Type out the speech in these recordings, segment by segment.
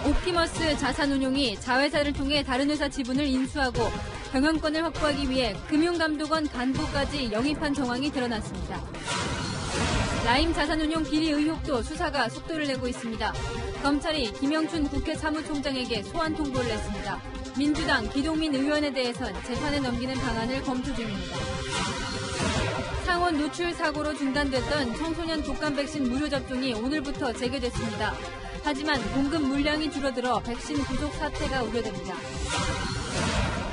옵티머스 자산운용이 자회사를 통해 다른 회사 지분을 인수하고 경영권을 확보하기 위해 금융감독원 간부까지 영입한 정황이 드러났습니다. 라임 자산운용 비리 의혹도 수사가 속도를 내고 있습니다. 검찰이 김영춘 국회 사무총장에게 소환 통보를 했습니다. 민주당 기동민 의원에 대해선 재판에 넘기는 방안을 검토 중입니다. 상온 노출 사고로 중단됐던 청소년 독감 백신 무료 접종이 오늘부터 재개됐습니다. 하지만 공급 물량이 줄어들어 백신 부족 사태가 우려됩니다.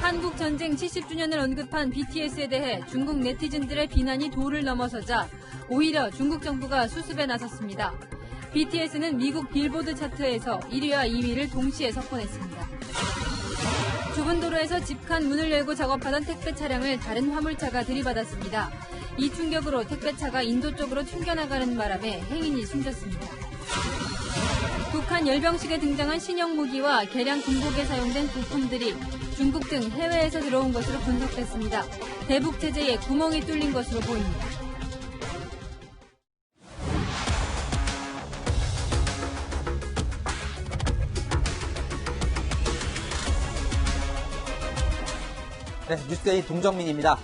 한국 전쟁 70주년을 언급한 BTS에 대해 중국 네티즌들의 비난이 도를 넘어서자 오히려 중국 정부가 수습에 나섰습니다. BTS는 미국 빌보드 차트에서 1위와 2위를 동시에 석권했습니다. 좁은 도로에서 집칸 문을 열고 작업하던 택배 차량을 다른 화물차가 들이받았습니다. 이 충격으로 택배차가 인도 쪽으로 튕겨나가는 바람에 행인이 숨졌습니다. 북한 열병식에 등장한 신형 무기와 개량 군복에 사용된 부품들이 중국 등 해외에서 들어온 것으로 분석됐습니다. 대북 체제에 구멍이 뚫린 것으로 보입니다. 네, 뉴스데이 동정민입니다.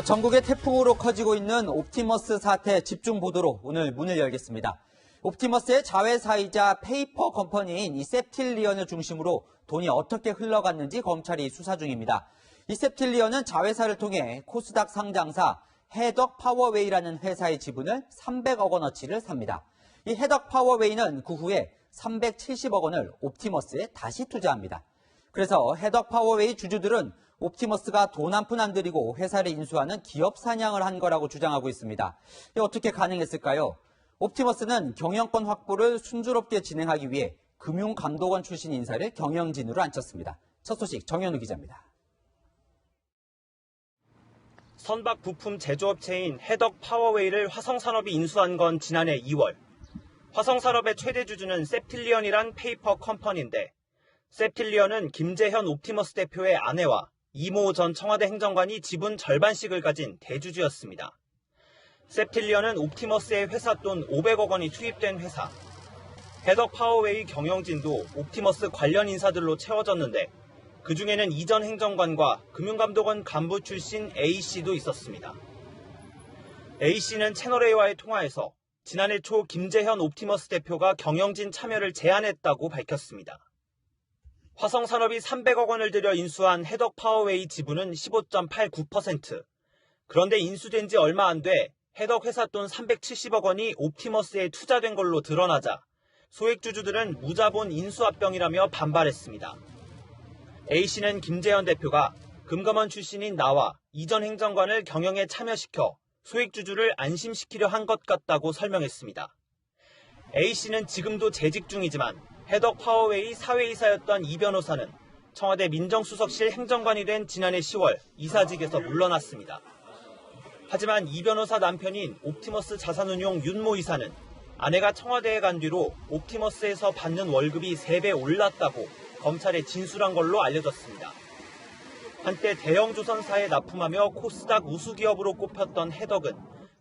전국의 태풍으로 커지고 있는 옵티머스 사태 집중 보도로 오늘 문을 열겠습니다. 옵티머스의 자회사이자 페이퍼 컴퍼니인 이 셉틸리언을 중심으로 돈이 어떻게 흘러갔는지 검찰이 수사 중입니다. 이 셉틸리언은 자회사를 통해 코스닥 상장사 해덕 파워웨이라는 회사의 지분을 300억 원어치를 삽니다. 이 해덕 파워웨이는 그 후에 370억 원을 옵티머스에 다시 투자합니다. 그래서 해덕 파워웨이 주주들은 옵티머스가 돈 한 푼 안 들이고 회사를 인수하는 기업 사냥을 한 거라고 주장하고 있습니다. 어떻게 가능했을까요? 옵티머스는 경영권 확보를 순조롭게 진행하기 위해 금융감독원 출신 인사를 경영진으로 앉혔습니다. 첫 소식 정현우 기자입니다. 선박 부품 제조업체인 해덕 파워웨이를 화성산업이 인수한 건 지난해 2월. 화성산업의 최대 주주는 셉틸리언이란 페이퍼 컴퍼니인데 셉틸리언은 김재현 옵티머스 대표의 아내와 이모 전 청와대 행정관이 지분 절반씩을 가진 대주주였습니다. 셉틸리언은 옵티머스의 회사 돈 500억 원이 투입된 회사. 해덕 파워웨이 경영진도 옵티머스 관련 인사들로 채워졌는데 그중에는 이전 행정관과 금융감독원 간부 출신 A씨도 있었습니다. A씨는 채널A와의 통화에서 지난해 초 김재현 옵티머스 대표가 경영진 참여를 제안했다고 밝혔습니다. 화성산업이 300억 원을 들여 인수한 해덕 파워웨이 지분은 15.89%. 그런데 인수된 지 얼마 안 돼 해덕 회사 돈 370억 원이 옵티머스에 투자된 걸로 드러나자 소액주주들은 무자본 인수합병이라며 반발했습니다. A씨는 김재현 대표가 금감원 출신인 나와 이전 행정관을 경영에 참여시켜 소액주주를 안심시키려 한 것 같다고 설명했습니다. A씨는 지금도 재직 중이지만 해덕 파워웨이 사회이사였던 이 변호사는 청와대 민정수석실 행정관이 된 지난해 10월 이사직에서 물러났습니다. 하지만 이 변호사 남편인 옵티머스 자산운용 윤모 이사는 아내가 청와대에 간 뒤로 옵티머스에서 받는 월급이 3배 올랐다고 검찰에 진술한 걸로 알려졌습니다. 한때 대형 조선사에 납품하며 코스닥 우수기업으로 꼽혔던 해덕은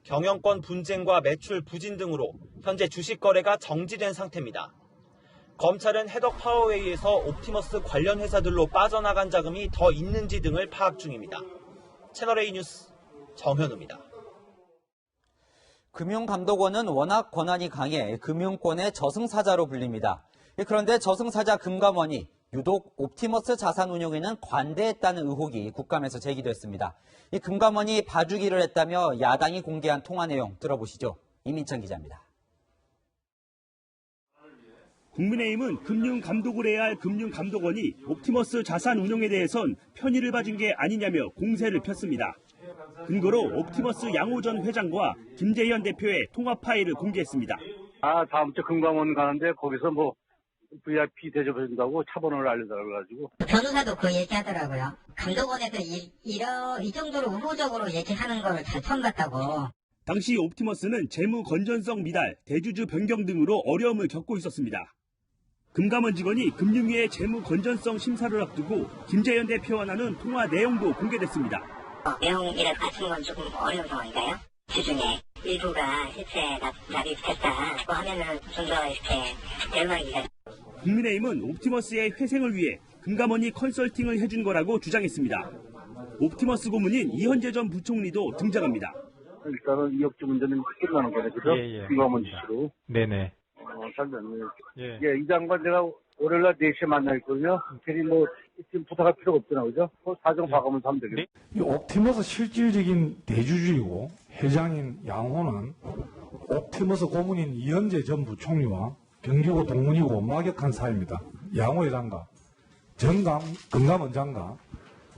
경영권 분쟁과 매출 부진 등으로 현재 주식 거래가 정지된 상태입니다. 검찰은 해덕 파워웨이에서 옵티머스 관련 회사들로 빠져나간 자금이 더 있는지 등을 파악 중입니다. 채널A 뉴스 정현우입니다. 금융감독원은 워낙 권한이 강해 금융권의 저승사자로 불립니다. 그런데 저승사자 금감원이 유독 옵티머스 자산운용에는 관대했다는 의혹이 국감에서 제기됐습니다. 이 금감원이 봐주기를 했다며 야당이 공개한 통화 내용 들어보시죠. 이민찬 기자입니다. 국민의힘은 금융감독을 해야 할 금융감독원이 옵티머스 자산운용에 대해선 편의를 봐준 게 아니냐며 공세를 폈습니다. 근거로 옵티머스 양호전 회장과 김재현 대표의 통화 파일을 공개했습니다. 다음 주 금감원 가는데 거기서 VIP 대접해준다고 차번호를 알려달라가지고. 변호사도 그 얘기하더라고요. 감독원에서 이 정도로 우호적으로 얘기하는 걸 잘 처음 봤다고. 당시 옵티머스는 재무 건전성 미달, 대주주 변경 등으로 어려움을 겪고 있었습니다. 금감원 직원이 금융위의 재무 건전성 심사를 앞두고 김재현 대표와 나눈 통화 내용도 공개됐습니다. 내용이랑 같은 건 조금 어려운 상황인가요? 주중에 일부가 실제 납입됐다고 하면은 좀 더 이렇게 대응하기가. 국민의힘은 옵티머스의 회생을 위해 금감원이 컨설팅을 해준 거라고 주장했습니다. 옵티머스 고문인 이현재 전 부총리도 등장합니다. 일단은 이혁주 문제는 끝나는 거네, 그죠? 예. 금감원 지시로. 네네. 잘 됐네. 예. 예, 이 장관 내가 월요일날 4시에 만나있거든요. 괜히 지금 부탁할 필요가 없잖아, 그죠? 사정 봐가면서 하면 되겠네. 네. 이 옵티머스 실질적인 대주주이고 회장인 양호는 옵티머스 고문인 이현재 전 부총리와 경기고 동문이고 막역한 사이입니다. 양호 회장과 금감원장과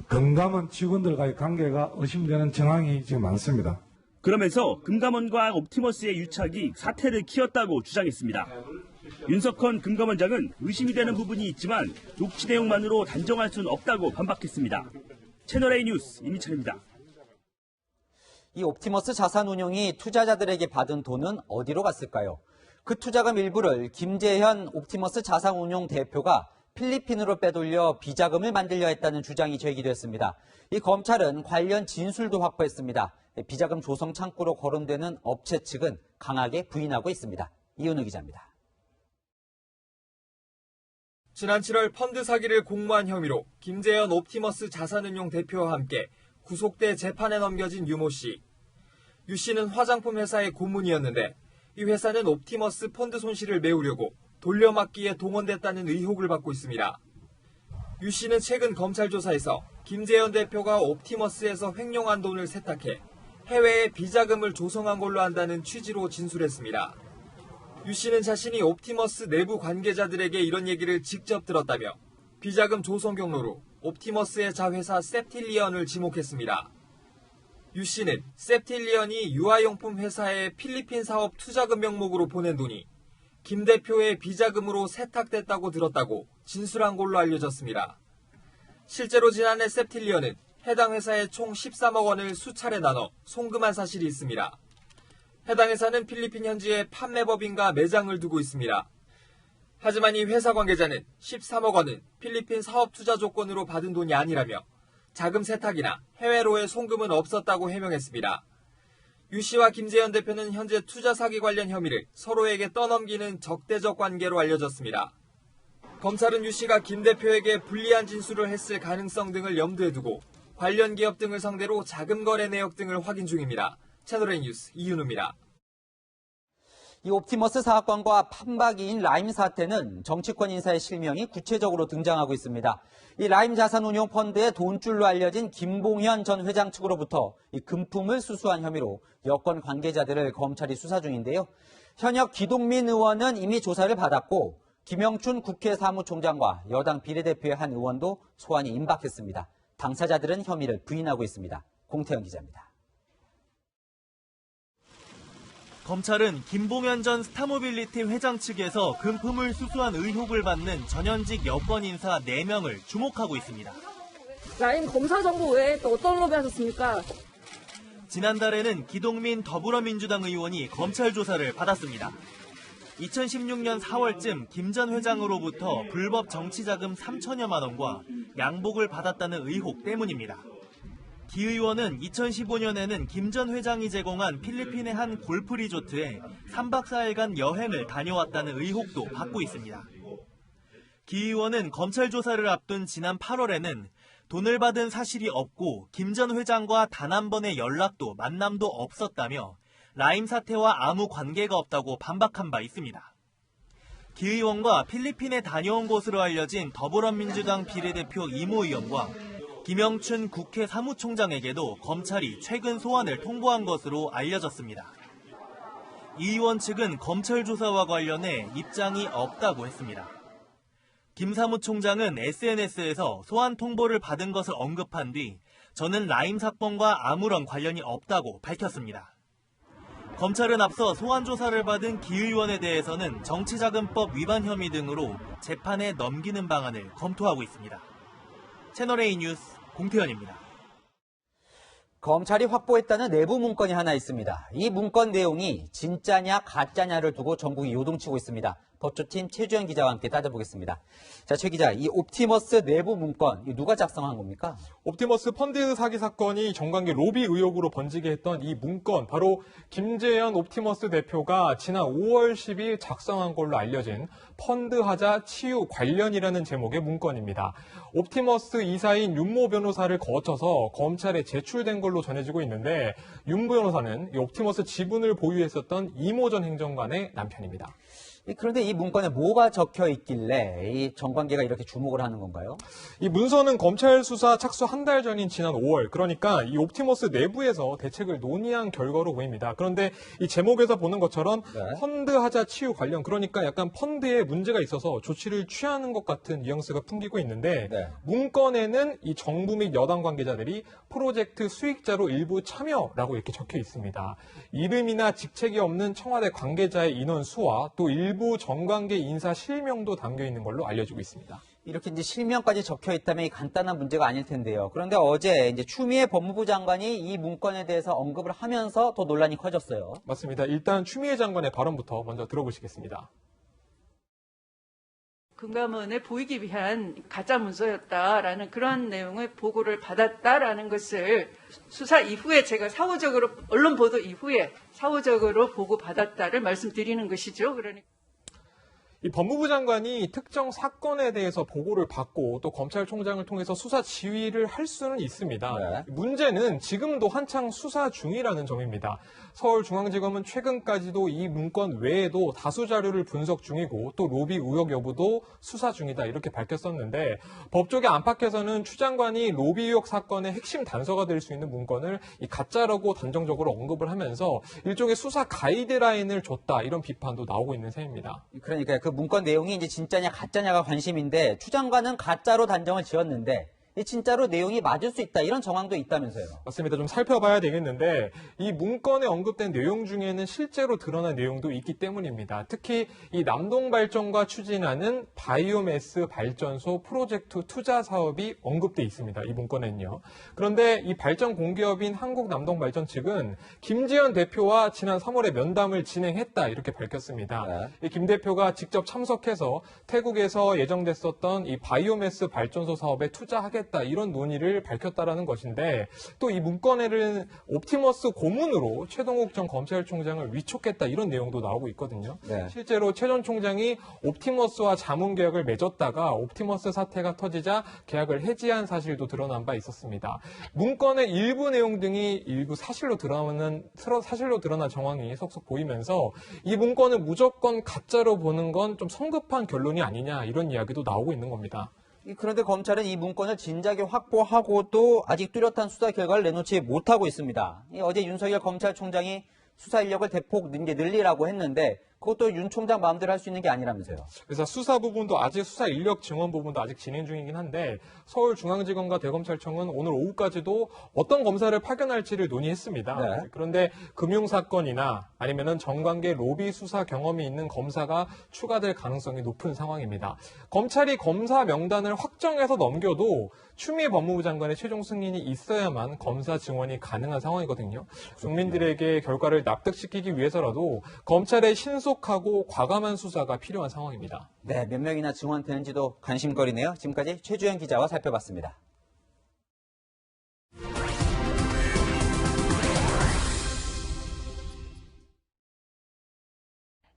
금감원 직원들과의 관계가 의심되는 정황이 지금 많습니다. 그러면서 금감원과 옵티머스의 유착이 사태를 키웠다고 주장했습니다. 윤석헌 금감원장은 의심이 되는 부분이 있지만 녹취 내용만으로 단정할 수는 없다고 반박했습니다. 채널A 뉴스 임희철입니다. 이 옵티머스 자산운용이 투자자들에게 받은 돈은 어디로 갔을까요? 그 투자금 일부를 김재현 옵티머스 자산운용 대표가 필리핀으로 빼돌려 비자금을 만들려 했다는 주장이 제기됐습니다. 이 검찰은 관련 진술도 확보했습니다. 비자금 조성 창구로 거론되는 업체 측은 강하게 부인하고 있습니다. 이은우 기자입니다. 지난 7월 펀드 사기를 공모한 혐의로 김재현 옵티머스 자산운용 대표와 함께 구속돼 재판에 넘겨진 유모 씨. 유 씨는 화장품 회사의 고문이었는데 이 회사는 옵티머스 펀드 손실을 메우려고 돌려막기에 동원됐다는 의혹을 받고 있습니다. 유 씨는 최근 검찰 조사에서 김재현 대표가 옵티머스에서 횡령한 돈을 세탁해 해외에 비자금을 조성한 걸로 한다는 취지로 진술했습니다. 유 씨는 자신이 옵티머스 내부 관계자들에게 이런 얘기를 직접 들었다며 비자금 조성 경로로 옵티머스의 자회사 셉틸리언을 지목했습니다. 유 씨는 셉틸리언이 유아용품 회사의 필리핀 사업 투자금 명목으로 보낸 돈이 김 대표의 비자금으로 세탁됐다고 들었다고 진술한 걸로 알려졌습니다. 실제로 지난해 셉틸리언은 해당 회사에 총 13억 원을 수차례 나눠 송금한 사실이 있습니다. 해당 회사는 필리핀 현지에 판매법인과 매장을 두고 있습니다. 하지만 이 회사 관계자는 13억 원은 필리핀 사업 투자 조건으로 받은 돈이 아니라며 자금 세탁이나 해외로의 송금은 없었다고 해명했습니다. 유 씨와 김재현 대표는 현재 투자 사기 관련 혐의를 서로에게 떠넘기는 적대적 관계로 알려졌습니다. 검찰은 유 씨가 김 대표에게 불리한 진술을 했을 가능성 등을 염두에 두고 관련 기업 등을 상대로 자금 거래 내역 등을 확인 중입니다. 채널A 뉴스 이윤우입니다. 이 옵티머스 사건과 판박이인 라임 사태는 정치권 인사의 실명이 구체적으로 등장하고 있습니다. 이 라임 자산운용 펀드의 돈줄로 알려진 김봉현 전 회장 측으로부터 이 금품을 수수한 혐의로 여권 관계자들을 검찰이 수사 중인데요. 현역 기동민 의원은 이미 조사를 받았고 김영춘 국회 사무총장과 여당 비례대표의 한 의원도 소환이 임박했습니다. 당사자들은 혐의를 부인하고 있습니다. 공태영 기자입니다. 검찰은 김봉현 전 스타모빌리티 회장 측에서 금품을 수수한 의혹을 받는 전현직 여권 인사 4명을 주목하고 있습니다. 라임 검사 정보 외에 또 어떤 로비 하셨습니까? 지난달에는 기동민 더불어민주당 의원이 검찰 조사를 받았습니다. 2016년 4월쯤 김 전 회장으로부터 불법 정치자금 3천여만 원과 양복을 받았다는 의혹 때문입니다. 기 의원은 2015년에는 김 전 회장이 제공한 필리핀의 한 골프 리조트에 3박 4일간 여행을 다녀왔다는 의혹도 받고 있습니다. 기 의원은 검찰 조사를 앞둔 지난 8월에는 돈을 받은 사실이 없고 김 전 회장과 단 한 번의 연락도 만남도 없었다며 라임 사태와 아무 관계가 없다고 반박한 바 있습니다. 기 의원과 필리핀에 다녀온 것으로 알려진 더불어민주당 비례대표 이모 의원과 김영춘 국회 사무총장에게도 검찰이 최근 소환을 통보한 것으로 알려졌습니다. 이 의원 측은 검찰 조사와 관련해 입장이 없다고 했습니다. 김 사무총장은 SNS에서 소환 통보를 받은 것을 언급한 뒤 저는 라임 사건과 아무런 관련이 없다고 밝혔습니다. 검찰은 앞서 소환 조사를 받은 기 의원에 대해서는 정치자금법 위반 혐의 등으로 재판에 넘기는 방안을 검토하고 있습니다. 채널A 뉴스 공태현입니다. 검찰이 확보했다는 내부 문건이 하나 있습니다. 이 문건 내용이 진짜냐 가짜냐를 두고 전국이 요동치고 있습니다. 더쇼팀 최주영 기자와 함께 따져보겠습니다. 자, 최 기자, 이 옵티머스 내부 문건 누가 작성한 겁니까? 옵티머스 펀드 사기 사건이 정관계 로비 의혹으로 번지게 했던 이 문건, 바로 김재현 옵티머스 대표가 지난 5월 10일 작성한 걸로 알려진 펀드 하자 치유 관련이라는 제목의 문건입니다. 옵티머스 이사인 윤모 변호사를 거쳐서 검찰에 제출된 걸로 전해지고 있는데, 윤 변호사는 이 옵티머스 지분을 보유했었던 이모 전 행정관의 남편입니다. 그런데 이 문건에 뭐가 적혀 있길래 이 정관계가 이렇게 주목을 하는 건가요? 이 문서는 검찰 수사 착수 한 달 전인 지난 5월, 그러니까 이 옵티머스 내부에서 대책을 논의한 결과로 보입니다. 그런데 이 제목에서 보는 것처럼 펀드 하자 치유 관련, 그러니까 약간 펀드에 문제가 있어서 조치를 취하는 것 같은 뉘앙스가 풍기고 있는데, 문건에는 이 정부 및 여당 관계자들이 프로젝트 수익자로 일부 참여라고 이렇게 적혀 있습니다. 이름이나 직책이 없는 청와대 관계자의 인원 수와 또 일부 정관계 인사 실명도 담겨 있는 걸로 알려지고 있습니다. 이렇게 이제 실명까지 적혀 있다면 간단한 문제가 아닐 텐데요. 그런데 어제 이제 추미애 법무부 장관이 이 문건에 대해서 언급을 하면서 더 논란이 커졌어요. 맞습니다. 일단 추미애 장관의 발언부터 먼저 들어보시겠습니다. 금감원에 보이기 위한 가짜 문서였다라는 그런 내용의 보고를 받았다라는 것을 수사 이후에 제가 사후적으로, 언론 보도 이후에 사후적으로 보고받았다를 말씀드리는 것이죠. 그러니까. 이 법무부 장관이 특정 사건에 대해서 보고를 받고 또 검찰총장을 통해서 수사 지휘를 할 수는 있습니다. 문제는 지금도 한창 수사 중이라는 점입니다. 서울중앙지검은 최근까지도 이 문건 외에도 다수 자료를 분석 중이고 또 로비 의혹 여부도 수사 중이다 이렇게 밝혔었는데, 법조계 안팎에서는 추 장관이 로비 의혹 사건의 핵심 단서가 될 수 있는 문건을 이 가짜라고 단정적으로 언급을 하면서 일종의 수사 가이드라인을 줬다, 이런 비판도 나오고 있는 셈입니다. 그러니까 그 문건 내용이 이제 진짜냐 가짜냐가 관심인데, 추 장관은 가짜로 단정을 지었는데 진짜로 내용이 맞을 수 있다, 이런 정황도 있다면서요. 맞습니다. 좀 살펴봐야 되겠는데, 이 문건에 언급된 내용 중에는 실제로 드러난 내용도 있기 때문입니다. 특히 이 남동발전과 추진하는 바이오매스 발전소 프로젝트 투자 사업이 언급돼 있습니다. 이 문건에는요. 그런데 이 발전 공기업인 한국남동발전 측은 김재현 대표와 지난 3월에 면담을 진행했다, 이렇게 밝혔습니다. 김 대표가 직접 참석해서 태국에서 예정됐었던 이 바이오매스 발전소 사업에 투자하겠다, 이런 논의를 밝혔다라는 것인데, 또 이 문건에는 옵티머스 고문으로 최동욱 전 검찰총장을 위촉했다, 이런 내용도 나오고 있거든요. 실제로 최 전 총장이 옵티머스와 자문 계약을 맺었다가 옵티머스 사태가 터지자 계약을 해지한 사실도 드러난 바 있었습니다. 문건의 일부 내용 등이 일부 사실로 드러난 정황이 속속 보이면서 이 문건을 무조건 가짜로 보는 건 좀 성급한 결론이 아니냐, 이런 이야기도 나오고 있는 겁니다. 그런데 검찰은 이 문건을 진작에 확보하고도 아직 뚜렷한 수사 결과를 내놓지 못하고 있습니다. 어제 윤석열 검찰총장이 수사 인력을 대폭 늘리라고 했는데, 그것도 윤 총장 마음대로 할 수 있는 게 아니라면서요. 그래서 수사 부분도 아직, 수사 인력 증원 부분도 아직 진행 중이긴 한데, 서울중앙지검과 대검찰청은 오늘 오후까지도 어떤 검사를 파견할지를 논의했습니다. 그런데 금융사건이나 아니면은 정관계 로비 수사 경험이 있는 검사가 추가될 가능성이 높은 상황입니다. 검찰이 검사 명단을 확정해서 넘겨도 추미애 법무부 장관의 최종 승인이 있어야만 검사 증원이 가능한 상황이거든요. 국민들에게 결과를 납득시키기 위해서라도 검찰의 신속하고 과감한 수사가 필요한 상황입니다. 네, 몇 명이나 증원되는지도 관심거리네요. 지금까지 최주영 기자와 살펴봤습니다.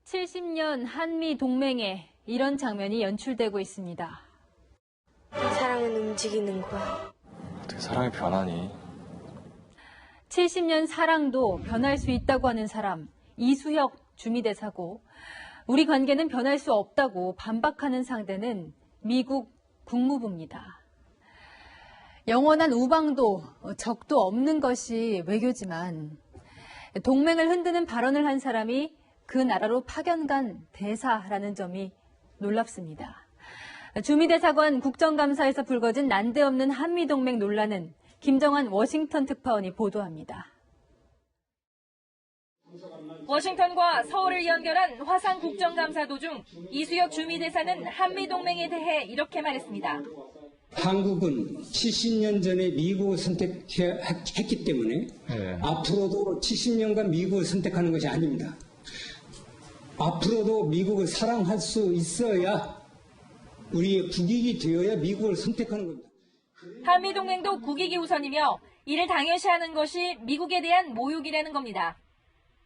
(70년) 한미 동맹에 이런 장면이 연출되고 있습니다. 사랑은 움직이는 거야. 어떻게 사랑이 변하니? 70년 사랑도 변할 수 있다고 하는 사람, 이수혁 주미대사고, 우리 관계는 변할 수 없다고 반박하는 상대는 미국 국무부입니다. 영원한 우방도 적도 없는 것이 외교지만, 동맹을 흔드는 발언을 한 사람이 그 나라로 파견 간 대사라는 점이 놀랍습니다. 주미대사관 국정감사에서 불거진 난데없는 한미동맹 논란은 김정한 워싱턴 특파원이 보도합니다. 워싱턴과 서울을 연결한 화상 국정감사 도중 이수혁 주미대사는 한미동맹에 대해 이렇게 말했습니다. 한국은 70년 전에 미국을 선택했기 때문에 앞으로도 70년간 미국을 선택하는 것이 아닙니다. 앞으로도 미국을 사랑할 수 있어야 우리의 국익이 되어야 미국을 선택하는 겁니다. 한미동맹도 국익이 우선이며 이를 당연시하는 것이 미국에 대한 모욕이라는 겁니다.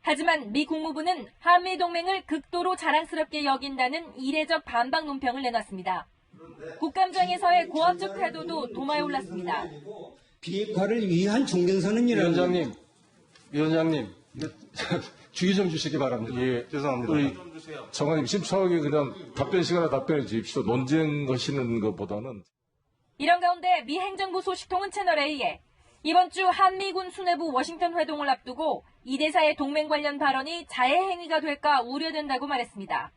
하지만 미 국무부는 한미동맹을 극도로 자랑스럽게 여긴다는 이례적 반박 논평을 내놨습니다. 국감장에서의 고압적 태도도 도마에 올랐습니다. 비핵화를 위한 종전선언이라는 위원장님, 주의 좀 주시기 바랍니다. 예, 죄송합니다. 우리 정관님 심차하게 그냥 답변 시간에 답변해 주십시오. 논쟁하시는 것보다는. 이런 가운데 미 행정부 소식통은 채널A에 이번 주 한미군 수뇌부 워싱턴 회동을 앞두고 이 대사의 동맹 관련 발언이 자해 행위가 될까 우려된다고 말했습니다.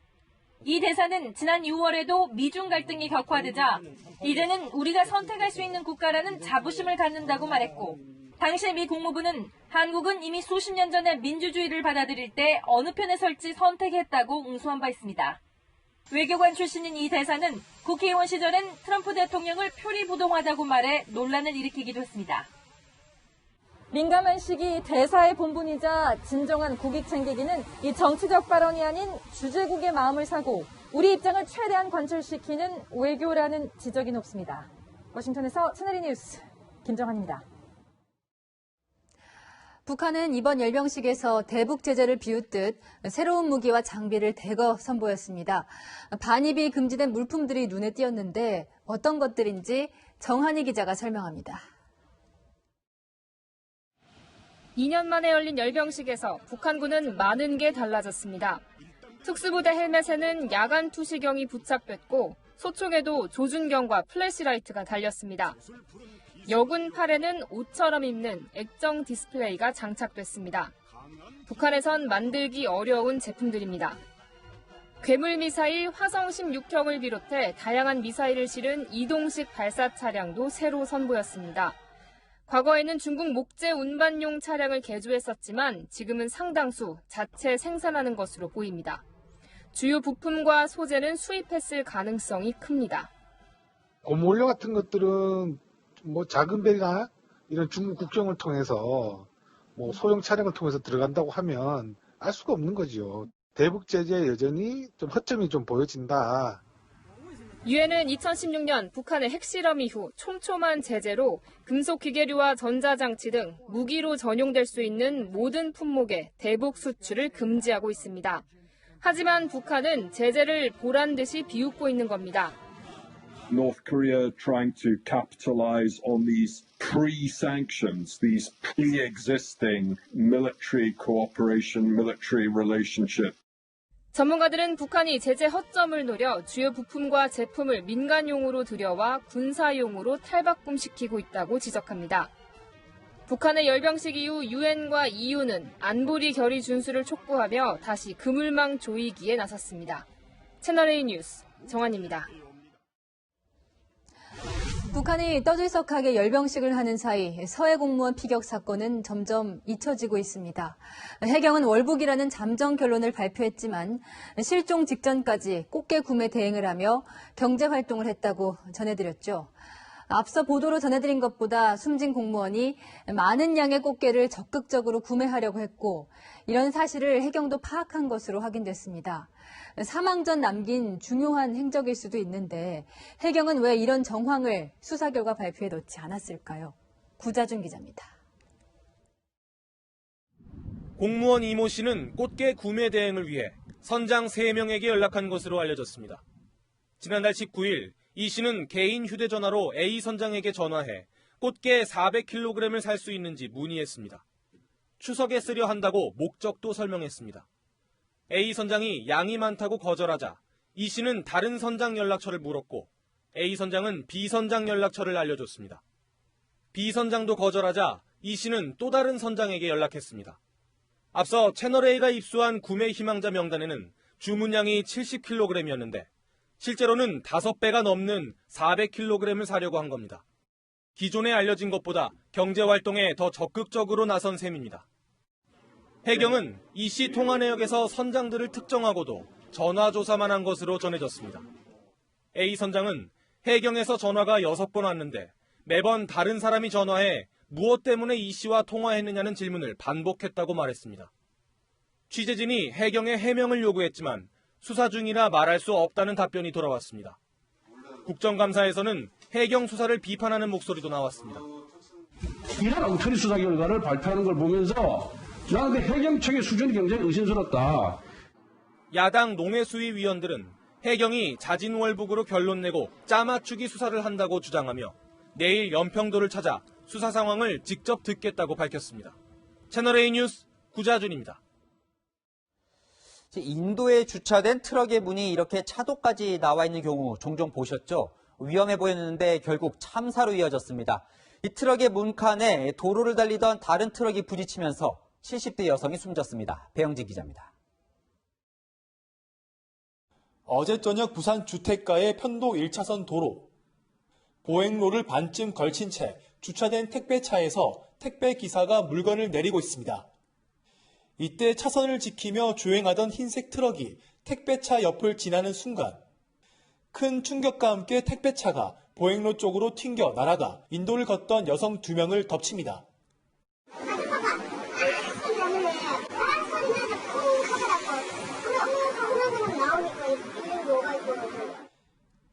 이 대사는 지난 6월에도 미중 갈등이 격화되자 이제는 우리가 선택할 수 있는 국가라는 자부심을 갖는다고 말했고, 당시 미 국무부는 한국은 이미 수십 년 전에 민주주의를 받아들일 때 어느 편에 설지 선택했다고 응수한 바 있습니다. 외교관 출신인 이 대사는 국회의원 시절엔 트럼프 대통령을 표리부동하다고 말해 논란을 일으키기도 했습니다. 민감한 시기 대사의 본분이자 진정한 국익 챙기기는 이 정치적 발언이 아닌 주재국의 마음을 사고 우리 입장을 최대한 관철시키는 외교라는 지적이 높습니다. 워싱턴에서 채널A 뉴스 김정한입니다. 북한은 이번 열병식에서 대북 제재를 비웃듯 새로운 무기와 장비를 대거 선보였습니다. 반입이 금지된 물품들이 눈에 띄었는데 어떤 것들인지 정한희 기자가 설명합니다. 2년 만에 열린 열병식에서 북한군은 많은 게 달라졌습니다. 특수부대 헬멧에는 야간 투시경이 부착됐고 소총에도 조준경과 플래시라이트가 달렸습니다. 여군 팔에는 옷처럼 입는 액정 디스플레이가 장착됐습니다. 북한에선 만들기 어려운 제품들입니다. 괴물 미사일 화성 16형을 비롯해 다양한 미사일을 실은 이동식 발사 차량도 새로 선보였습니다. 과거에는 중국 목재 운반용 차량을 개조했었지만 지금은 상당수 자체 생산하는 것으로 보입니다. 주요 부품과 소재는 수입했을 가능성이 큽니다. 고무원료 같은 것들은 작은 배나 이런 중국 국경을 통해서 소형 차량을 통해서 들어간다고 하면 알 수가 없는 거죠. 대북 제재에 여전히 좀 허점이 좀 보여진다. 유엔은 2016년 북한의 핵실험 이후 촘촘한 제재로 금속 기계류와 전자장치 등 무기로 전용될 수 있는 모든 품목의 대북 수출을 금지하고 있습니다. 하지만 북한은 제재를 보란듯이 비웃고 있는 겁니다. North Korea trying to capitalize on these pre-sanctions, these pre-existing military cooperation, military relationship. 전문가들은 북한이 제재 허점을 노려 주요 부품과 제품을 민간용으로 들여와 군사용으로 탈바꿈시키고 있다고 지적합니다. 북한의 열병식 이후 유엔과 EU는 안보리 결의 준수를 촉구하며 다시 그물망 조이기에 나섰습니다. 채널A 뉴스 정한입니다. 북한이 떠들썩하게 열병식을 하는 사이 서해 공무원 피격 사건은 점점 잊혀지고 있습니다. 해경은 월북이라는 잠정 결론을 발표했지만 실종 직전까지 꽃게 구매 대행을 하며 경제활동을 했다고 전해드렸죠. 앞서 보도로 전해드린 것보다 숨진 공무원이 많은 양의 꽃게를 적극적으로 구매하려고 했고 이런 사실을 해경도 파악한 것으로 확인됐습니다. 사망 전 남긴 중요한 행적일 수도 있는데 해경은 왜 이런 정황을 수사 결과 발표에 넣지 않았을까요? 구자준 기자입니다. 공무원 이모 씨는 꽃게 구매 대행을 위해 선장 3명에게 연락한 것으로 알려졌습니다. 지난달 19일 이 씨는 개인 휴대전화로 A 선장에게 전화해 꽃게 400kg을 살 수 있는지 문의했습니다. 추석에 쓰려 한다고 목적도 설명했습니다. A 선장이 양이 많다고 거절하자 이 씨는 다른 선장 연락처를 물었고 A 선장은 B 선장 연락처를 알려줬습니다. B 선장도 거절하자 이 씨는 또 다른 선장에게 연락했습니다. 앞서 채널A가 입수한 구매 희망자 명단에는 주문량이 70kg이었는데 실제로는 5배가 넘는 400kg을 사려고 한 겁니다. 기존에 알려진 것보다 경제활동에 더 적극적으로 나선 셈입니다. 해경은 이 씨 통화 내역에서 선장들을 특정하고도 전화조사만 한 것으로 전해졌습니다. A 선장은 해경에서 전화가 6번 왔는데 매번 다른 사람이 전화해 무엇 때문에 이 씨와 통화했느냐는 질문을 반복했다고 말했습니다. 취재진이 해경에 해명을 요구했지만 수사 중이라 말할 수 없다는 답변이 돌아왔습니다. 국정감사에서는 해경 수사를 비판하는 목소리도 나왔습니다. 이런 엉터리 수사 결과를 발표하는 걸 보면서 나는 그 해경 측의 수준이 굉장히 의심스럽다. 야당 농해수위 위원들은 해경이 자진월북으로 결론 내고 짜맞추기 수사를 한다고 주장하며 내일 연평도를 찾아 수사 상황을 직접 듣겠다고 밝혔습니다. 채널A 뉴스 구자준입니다. 인도에 주차된 트럭의 문이 이렇게 차도까지 나와 있는 경우 종종 보셨죠? 위험해 보였는데 결국 참사로 이어졌습니다. 이 트럭의 문칸에 도로를 달리던 다른 트럭이 부딪히면서 70대 여성이 숨졌습니다. 배영진 기자입니다. 어제 저녁 부산 주택가의 편도 1차선 도로. 보행로를 반쯤 걸친 채 주차된 택배차에서 택배 기사가 물건을 내리고 있습니다. 이때 차선을 지키며 주행하던 흰색 트럭이 택배차 옆을 지나는 순간 큰 충격과 함께 택배차가 보행로 쪽으로 튕겨 날아가 인도를 걷던 여성 2명을 덮칩니다.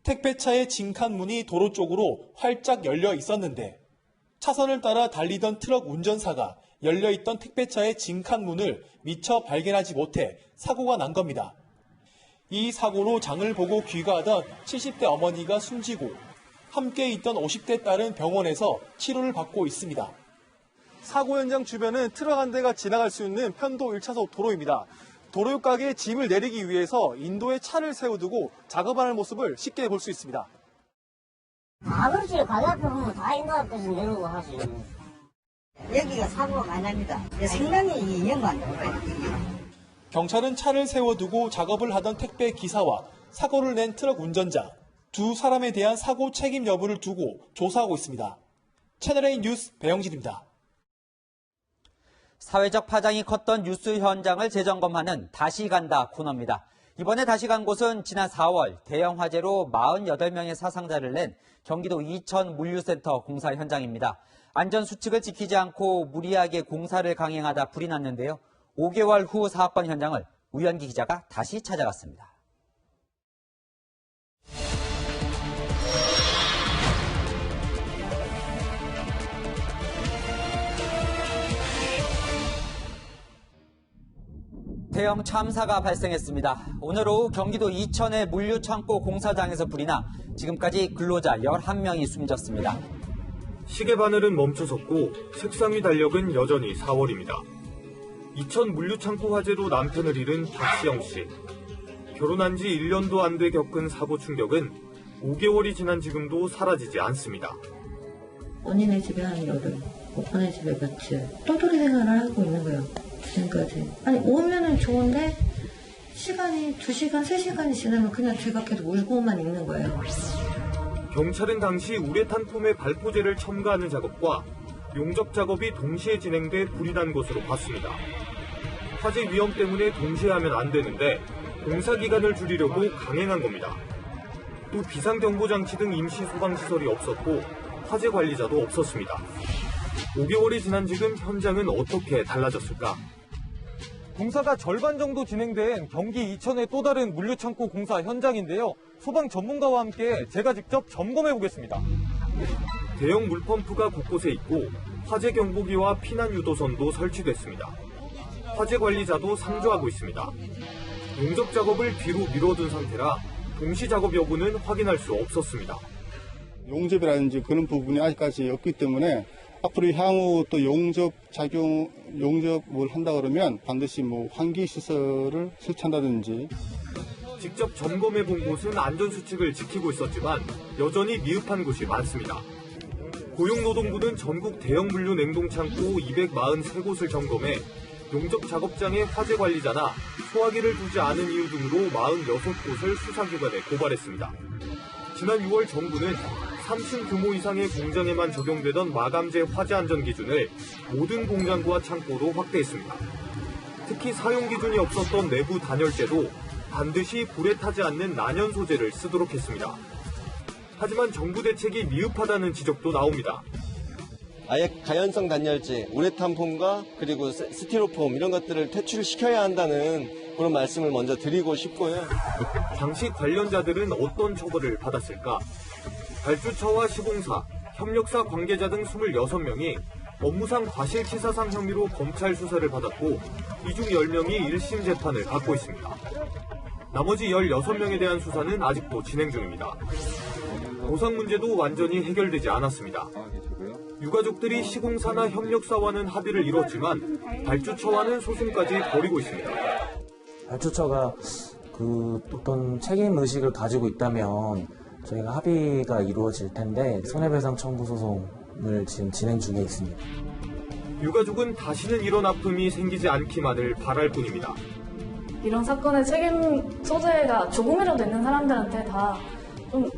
택배차의 진칸 문이 도로 쪽으로 활짝 열려 있었는데 차선을 따라 달리던 트럭 운전사가 열려있던 택배차의 진칸 문을 미처 발견하지 못해 사고가 난 겁니다. 이 사고로 장을 보고 귀가하던 70대 어머니가 숨지고 함께 있던 50대 딸은 병원에서 치료를 받고 있습니다. 사고 현장 주변은 트럭 한 대가 지나갈 수 있는 편도 1차선 도로입니다. 도로 육각에 짐을 내리기 위해서 인도에 차를 세워두고 작업하는 모습을 쉽게 볼 수 있습니다. 그렇지. 가게 앞에 보면 다 인도 앞에서 내려오고 하지. 여기가 사고가 많이 납니다. 상당히 위험한데. 경찰은 차를 세워두고 작업을 하던 택배 기사와 사고를 낸 트럭 운전자, 2사람에 대한 사고 책임 여부를 두고 조사하고 있습니다. 채널A 뉴스 배영진입니다. 사회적 파장이 컸던 뉴스 현장을 재점검하는 다시 간다 코너입니다. 이번에 다시 간 곳은 지난 4월 대형 화재로 48명의 사상자를 낸 경기도 이천 물류센터 공사 현장입니다. 안전수칙을 지키지 않고 무리하게 공사를 강행하다 불이 났는데요. 5개월 후 사건 현장을 우현기 기자가 다시 찾아갔습니다. 대형 참사가 발생했습니다. 오늘 오후 경기도 이천의 물류창고 공사장에서 불이 나 지금까지 근로자 11명이 숨졌습니다. 시계 바늘은 멈춰섰고 책상 위 달력은 여전히 4월입니다. 이천 물류창고 화재로 남편을 잃은 박시영 씨. 결혼한 지 1년도 안 돼 겪은 사고 충격은 5개월이 지난 지금도 사라지지 않습니다. 언니네 집에 한 열흘, 오빠네 집에 며칠 똘똘이 생활을 하고 있는 거예요. 지금까지. 아니 오면은 좋은데 시간이 2시간, 3시간이 지나면 그냥 제가 계속 울고만 있는 거예요. 경찰은 당시 우레탄 폼의 발포제를 첨가하는 작업과 용접 작업이 동시에 진행돼 불이 난 것으로 봤습니다. 화재 위험 때문에 동시에 하면 안 되는데 공사 기간을 줄이려고 강행한 겁니다. 또 비상경보장치 등 임시 소방시설이 없었고 화재 관리자도 없었습니다. 5개월이 지난 지금 현장은 어떻게 달라졌을까? 공사가 절반 정도 진행된 경기 이천의 또 다른 물류창고 공사 현장인데요. 소방 전문가와 함께 제가 직접 점검해 보겠습니다. 대형 물펌프가 곳곳에 있고 화재 경보기와 피난 유도선도 설치됐습니다. 화재 관리자도 상주하고 있습니다. 용접 작업을 뒤로 미뤄둔 상태라 동시 작업 여부는 확인할 수 없었습니다. 용접이라든지 그런 부분이 아직까지 없기 때문에 앞으로 향후 또 용접을 한다 그러면 반드시 환기 시설을 설치한다든지. 직접 점검해 본 곳은 안전수칙을 지키고 있었지만 여전히 미흡한 곳이 많습니다. 고용노동부는 전국 대형 물류 냉동창고 243곳을 점검해 용접 작업장의 화재 관리자나 소화기를 두지 않은 이유 등으로 46곳을 수사기관에 고발했습니다. 지난 6월 정부는 3층 규모 이상의 공장에만 적용되던 마감재 화재 안전 기준을 모든 공장과 창고로 확대했습니다. 특히 사용 기준이 없었던 내부 단열재도 반드시 불에 타지 않는 난연 소재를 쓰도록 했습니다. 하지만 정부 대책이 미흡하다는 지적도 나옵니다. 아예 가연성 단열재, 우레탄 폼과 그리고 스티로폼 이런 것들을 퇴출시켜야 한다는 그런 말씀을 먼저 드리고 싶고요. 당시 관련자들은 어떤 처벌을 받았을까? 발주처와 시공사, 협력사 관계자 등 26명이 업무상 과실치사상 혐의로 검찰 수사를 받았고 이 중 10명이 1심 재판을 받고 있습니다. 나머지 16명에 대한 수사는 아직도 진행 중입니다. 보상 문제도 완전히 해결되지 않았습니다. 유가족들이 시공사나 협력사와는 합의를 이뤘지만 발주처와는 소송까지 벌이고 있습니다. 발주처가 어떤 책임 의식을 가지고 있다면 저희가 합의가 이루어질 텐데 손해배상 청구 소송을 지금 진행 중에 있습니다. 유가족은 다시는 이런 아픔이 생기지 않기만을 바랄 뿐입니다. 이런 사건의 책임 소재가 조금이라도 있는 사람들한테 다 좀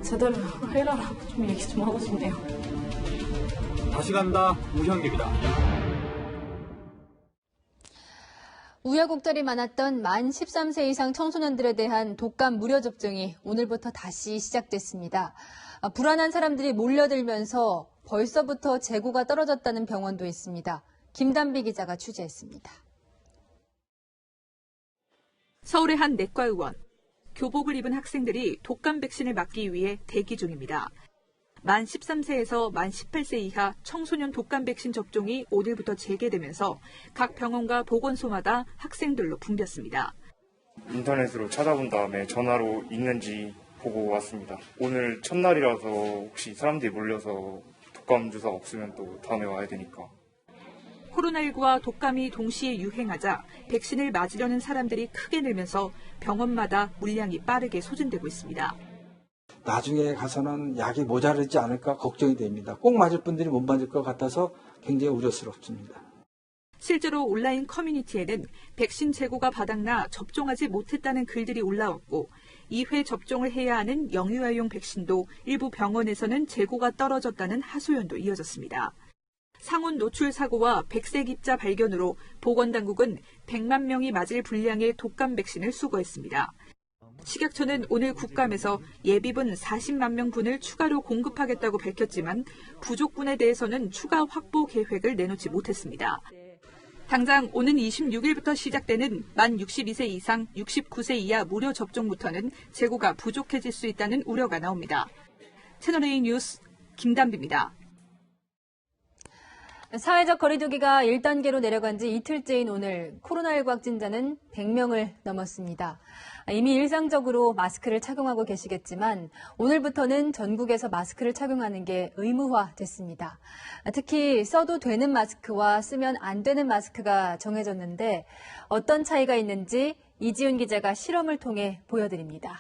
제대로 해라라고 좀 얘기 좀 하고 싶네요. 다시 간다 우현기입니다. 우여곡절이 많았던 만 13세 이상 청소년들에 대한 독감 무료 접종이 오늘부터 다시 시작됐습니다. 불안한 사람들이 몰려들면서 벌써부터 재고가 떨어졌다는 병원도 있습니다. 김단비 기자가 취재했습니다. 서울의 한 내과의원. 교복을 입은 학생들이 독감 백신을 맞기 위해 대기 중입니다. 만 13세에서 만 18세 이하 청소년 독감 백신 접종이 오늘부터 재개되면서 각 병원과 보건소마다 학생들로 붐볐습니다. 인터넷으로 찾아본 다음에 전화로 있는지 보고 왔습니다. 오늘 첫날이라서 혹시 사람들이 몰려서 독감 주사 없으면 또 다음에 와야 되니까. 코로나19와 독감이 동시에 유행하자 백신을 맞으려는 사람들이 크게 늘면서 병원마다 물량이 빠르게 소진되고 있습니다. 나중에 가서는 약이 모자르지 않을까 걱정이 됩니다. 꼭 맞을 분들이 못 맞을 것 같아서 굉장히 우려스럽습니다. 실제로 온라인 커뮤니티에는 백신 재고가 바닥나 접종하지 못했다는 글들이 올라왔고 2회 접종을 해야 하는 영유아용 백신도 일부 병원에서는 재고가 떨어졌다는 하소연도 이어졌습니다. 상온 노출 사고와 백색 입자 발견으로 보건당국은 100만 명이 맞을 분량의 독감 백신을 수거했습니다. 식약처는 오늘 국감에서 예비분 40만 명분을 추가로 공급하겠다고 밝혔지만 부족분에 대해서는 추가 확보 계획을 내놓지 못했습니다. 당장 오는 26일부터 시작되는 만 62세 이상 69세 이하 무료 접종부터는 재고가 부족해질 수 있다는 우려가 나옵니다. 채널A 뉴스 김단비입니다. 사회적 거리두기가 1단계로 내려간 지 이틀째인 오늘 코로나19 확진자는 100명을 넘었습니다. 이미 일상적으로 마스크를 착용하고 계시겠지만 오늘부터는 전국에서 마스크를 착용하는 게 의무화됐습니다. 특히 써도 되는 마스크와 쓰면 안 되는 마스크가 정해졌는데 어떤 차이가 있는지 이지훈 기자가 실험을 통해 보여드립니다.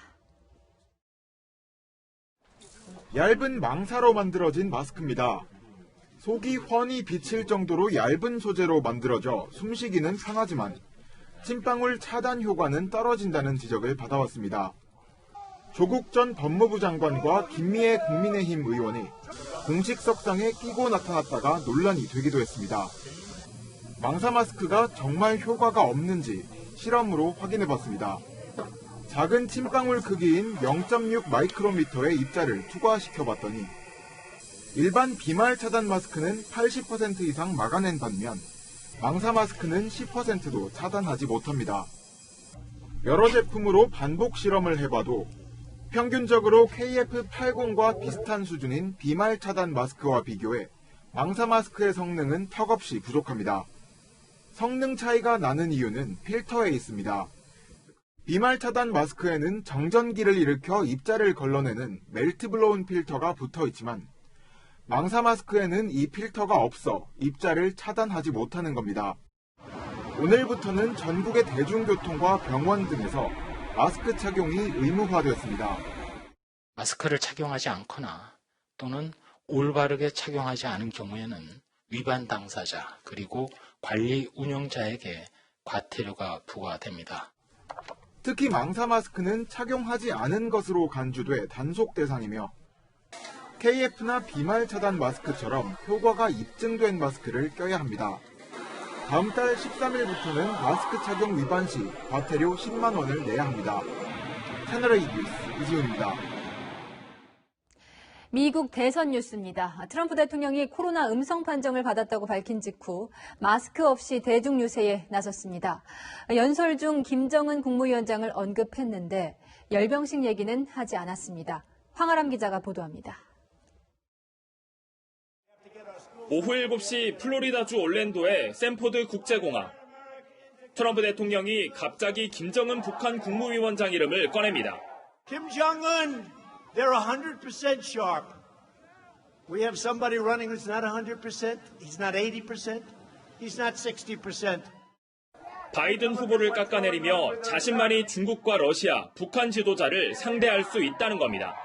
얇은 망사로 만들어진 마스크입니다. 속이 훤히 비칠 정도로 얇은 소재로 만들어져 숨쉬기는 편하지만 침방울 차단 효과는 떨어진다는 지적을 받아왔습니다. 조국 전 법무부 장관과 김미애 국민의힘 의원이 공식 석상에 끼고 나타났다가 논란이 되기도 했습니다. 망사 마스크가 정말 효과가 없는지 실험으로 확인해봤습니다. 작은 침방울 크기인 0.6 마이크로미터의 입자를 투과시켜봤더니 일반 비말 차단 마스크는 80% 이상 막아낸 반면 망사 마스크는 10%도 차단하지 못합니다. 여러 제품으로 반복 실험을 해봐도 평균적으로 KF80과 비슷한 수준인 비말 차단 마스크와 비교해 망사 마스크의 성능은 턱없이 부족합니다. 성능 차이가 나는 이유는 필터에 있습니다. 비말 차단 마스크에는 정전기를 일으켜 입자를 걸러내는 멜트블로운 필터가 붙어 있지만 망사 마스크에는 이 필터가 없어 입자를 차단하지 못하는 겁니다. 오늘부터는 전국의 대중교통과 병원 등에서 마스크 착용이 의무화되었습니다. 마스크를 착용하지 않거나 또는 올바르게 착용하지 않은 경우에는 위반 당사자 그리고 관리 운영자에게 과태료가 부과됩니다. 특히 망사 마스크는 착용하지 않은 것으로 간주돼 단속 대상이며 KF나 비말 차단 마스크처럼 효과가 입증된 마스크를 껴야 합니다. 다음 달 13일부터는 마스크 착용 위반 시 과태료 10만 원을 내야 합니다. 채널A 뉴스 이지훈입니다. 미국 대선 뉴스입니다. 트럼프 대통령이 코로나 음성 판정을 받았다고 밝힌 직후 마스크 없이 대중 유세에 나섰습니다. 연설 중 김정은 국무위원장을 언급했는데 열병식 얘기는 하지 않았습니다. 황아람 기자가 보도합니다. 오후 7시 플로리다주 올랜도의 샌포드 국제공항. 트럼프 대통령이 갑자기 김정은 북한 국무위원장 이름을 꺼냅니다. Kim Jong-un, they're 100% sharp. We have somebody running who's not 100%, he's not 80%, he's not 60%. 바이든 후보를 깎아내리며 자신만이 중국과 러시아, 북한 지도자를 상대할 수 있다는 겁니다.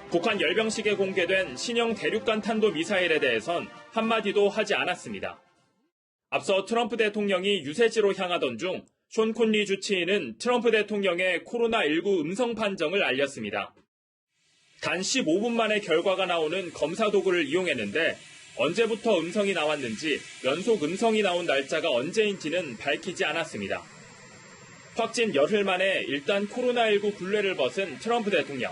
북한 열병식에 공개된 신형 대륙간 탄도 미사일에 대해선 한마디도 하지 않았습니다. 앞서 트럼프 대통령이 유세지로 향하던 중 숀 콘리 주치의는 트럼프 대통령의 코로나19 음성 판정을 알렸습니다. 단 15분 만에 결과가 나오는 검사 도구를 이용했는데 언제부터 음성이 나왔는지 연속 음성이 나온 날짜가 언제인지는 밝히지 않았습니다. 확진 열흘 만에 일단 코로나19 굴레를 벗은 트럼프 대통령.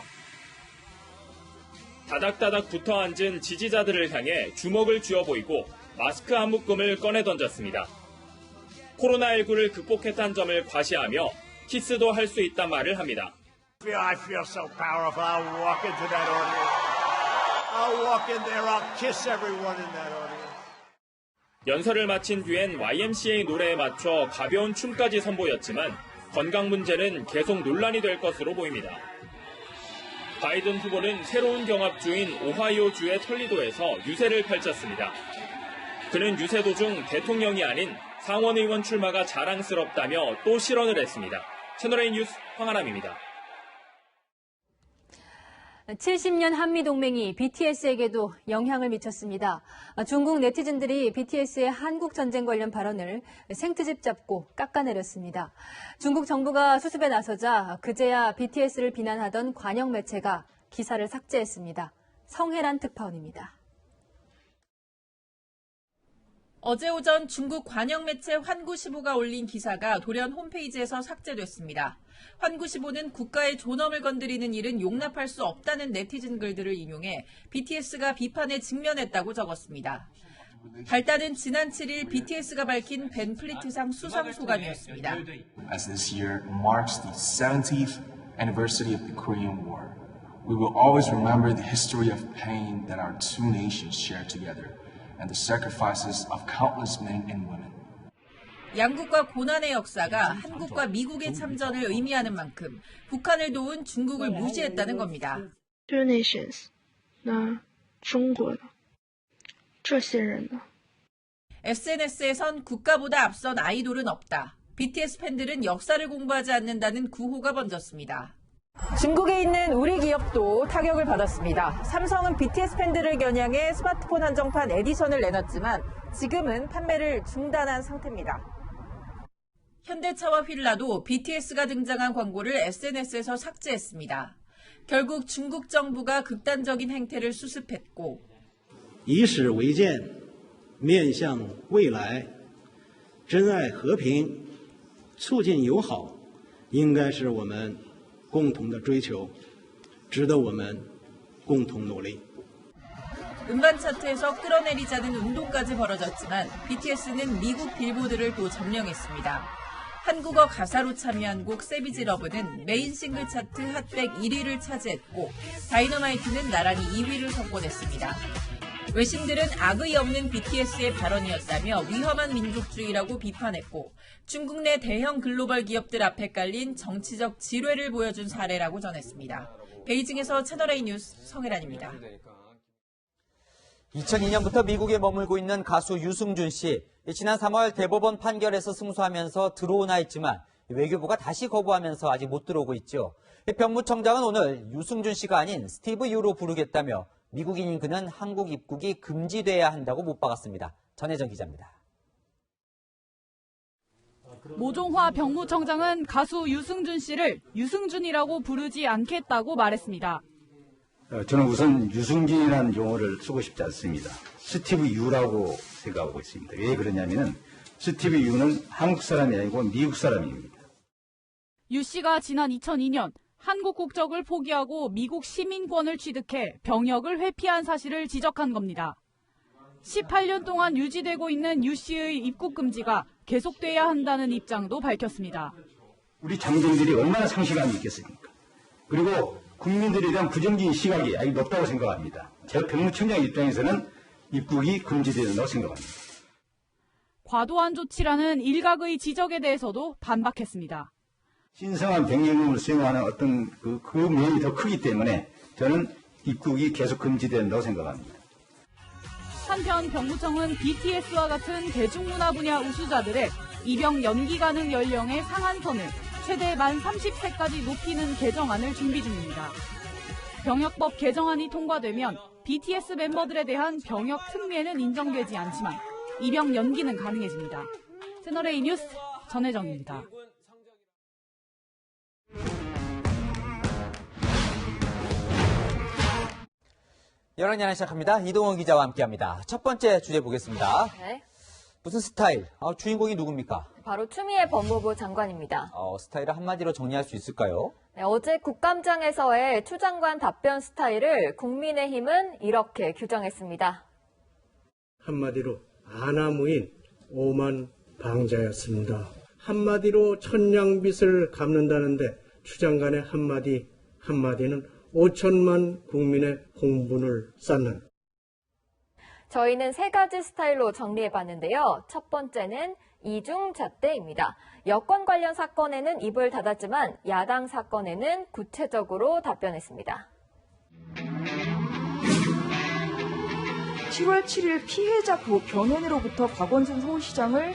다닥다닥 붙어 앉은 지지자들을 향해 주먹을 쥐어 보이고 마스크 한 묶음을 꺼내 던졌습니다. 코로나19를 극복했다는 점을 과시하며 키스도 할 수 있단 말을 합니다. I feel so powerful. I'll walk into that audience. I'll walk in there. I'll kiss everyone in that audience. 연설을 마친 뒤엔 YMCA 노래에 맞춰 가벼운 춤까지 선보였지만 건강 문제는 계속 논란이 될 것으로 보입니다. 바이든 후보는 새로운 경합주인 오하이오주의 털리도에서 유세를 펼쳤습니다. 그는 유세 도중 대통령이 아닌 상원의원 출마가 자랑스럽다며 또 실언을 했습니다. 채널A 뉴스 황아람입니다. 70년 한미동맹이 BTS에게도 영향을 미쳤습니다. 중국 네티즌들이 BTS의 한국 전쟁 관련 발언을 생트집 잡고 깎아내렸습니다. 중국 정부가 수습에 나서자 그제야 BTS를 비난하던 관영 매체가 기사를 삭제했습니다. 성혜란 특파원입니다. 어제 오전 중국 관영 매체 환구시보가 올린 기사가 돌연 홈페이지에서 삭제됐습니다. 환구시보는 국가의 존엄을 건드리는 일은 용납할 수 없다는 네티즌 글들을 인용해 BTS가 비판에 직면했다고 적었습니다. 발단은 지난 7일 BTS가 밝힌 벤 플리트상 수상 소감이었습니다. As this year marks the 70th anniversary of the Korean War, we will always remember the history of pain that our two nations shared together. And the sacrifices of countless men and women. 양국과 고난의 역사가 한국과 미국의 참전을 의미하는 만큼 북한을 도운 중국을 무시했다는 겁니다. Two nations, 那中国呢？这些人呢？ SNS에선 국가보다 앞선 아이돌은 없다. BTS 팬들은 역사를 공부하지 않는다는 구호가 번졌습니다. 중국에 있는 우리 기업도 타격을 받았습니다. 삼성은 BTS 팬들을 겨냥해 스마트폰 한정판 에디션을 내놨지만 지금은 판매를 중단한 상태입니다. 현대차와 휠라도 BTS가 등장한 광고를 SNS에서 삭제했습니다. 결국 중국 정부가 극단적인 행태를 수습했고 以史为鉴,面向未来,珍爱和平,促进友好,应该是我们共同的追求,值得我们共同努力. 음반 차트에서 끌어내리자는 운동까지 벌어졌지만 BTS는 미국 빌보드를 또 점령했습니다. 한국어 가사로 참여한 곡 세비지 러브는 메인 싱글 차트 핫백 1위를 차지했고 다이너마이트는 나란히 2위를 석권했습니다. 외신들은 악의 없는 BTS의 발언이었다며 위험한 민족주의라고 비판했고 중국 내 대형 글로벌 기업들 앞에 깔린 정치적 지뢰를 보여준 사례라고 전했습니다. 베이징에서 채널A 뉴스 성혜란입니다. 2002년부터 미국에 머물고 있는 가수 유승준 씨. 지난 3월 대법원 판결에서 승소하면서 들어오나 했지만 외교부가 다시 거부하면서 아직 못 들어오고 있죠. 병무청장은 오늘 유승준 씨가 아닌 스티브 유로 부르겠다며 미국인인 그는 한국 입국이 금지돼야 한다고 못 박았습니다. 전혜정 기자입니다. 모종화 병무청장은 가수 유승준 씨를 유승준이라고 부르지 않겠다고 말했습니다. 저는 우선 유승준이라는 용어를 쓰고 싶지 않습니다. 스티브 유라고 생각하고 있습니다. 왜 그러냐면은 스티브 유는 한국 사람이 아니고 미국 사람입니다. 유 씨가 지난 2002년 한국 국적을 포기하고 미국 시민권을 취득해 병역을 회피한 사실을 지적한 겁니다. 18년 동안 유지되고 있는 유 씨의 입국 금지가 계속돼야 한다는 입장도 밝혔습니다. 우리 장병들이 얼마나 상실감이 있겠습니까? 그리고 국민들에 대한 부정적인 시각이 아주 높다고 생각합니다. 제가 병무청장 입장에서는 입국이 금지되야 된다고 생각합니다. 과도한 조치라는 일각의 지적에 대해서도 반박했습니다. 신성한 병력을 수행하는 어떤 그 면이 더 크기 때문에 저는 입국이 계속 금지된다고 생각합니다. 한편 병무청은 BTS와 같은 대중문화 분야 우수자들의 입영 연기 가능 연령의 상한선을 최대 만 30세까지 높이는 개정안을 준비 중입니다. 병역법 개정안이 통과되면 BTS 멤버들에 대한 병역 특례는 인정되지 않지만 입영 연기는 가능해집니다. 채널A 뉴스 전혜정입니다. 열한 시작합니다. 이동원 기자와 함께합니다. 첫 번째 주제 보겠습니다. 네. 무슨 스타일? 주인공이 누굽니까? 바로 추미애 법무부 장관입니다. 스타일을 한마디로 정리할 수 있을까요? 네, 어제 국감장에서의 추 장관 답변 스타일을 국민의힘은 이렇게 규정했습니다. 한마디로 아나무인 오만 방자였습니다. 한마디로 천냥빚을 갚는다는데 추 장관의 한마디는 5천만 국민의 공분을 쌓는. 저희는 세 가지 스타일로 정리해봤는데요. 첫 번째는 이중잣대입니다. 여권 관련 사건에는 입을 닫았지만 야당 사건에는 구체적으로 답변했습니다. 7월 7일 피해자 변호인으로부터 박원순 서울시장을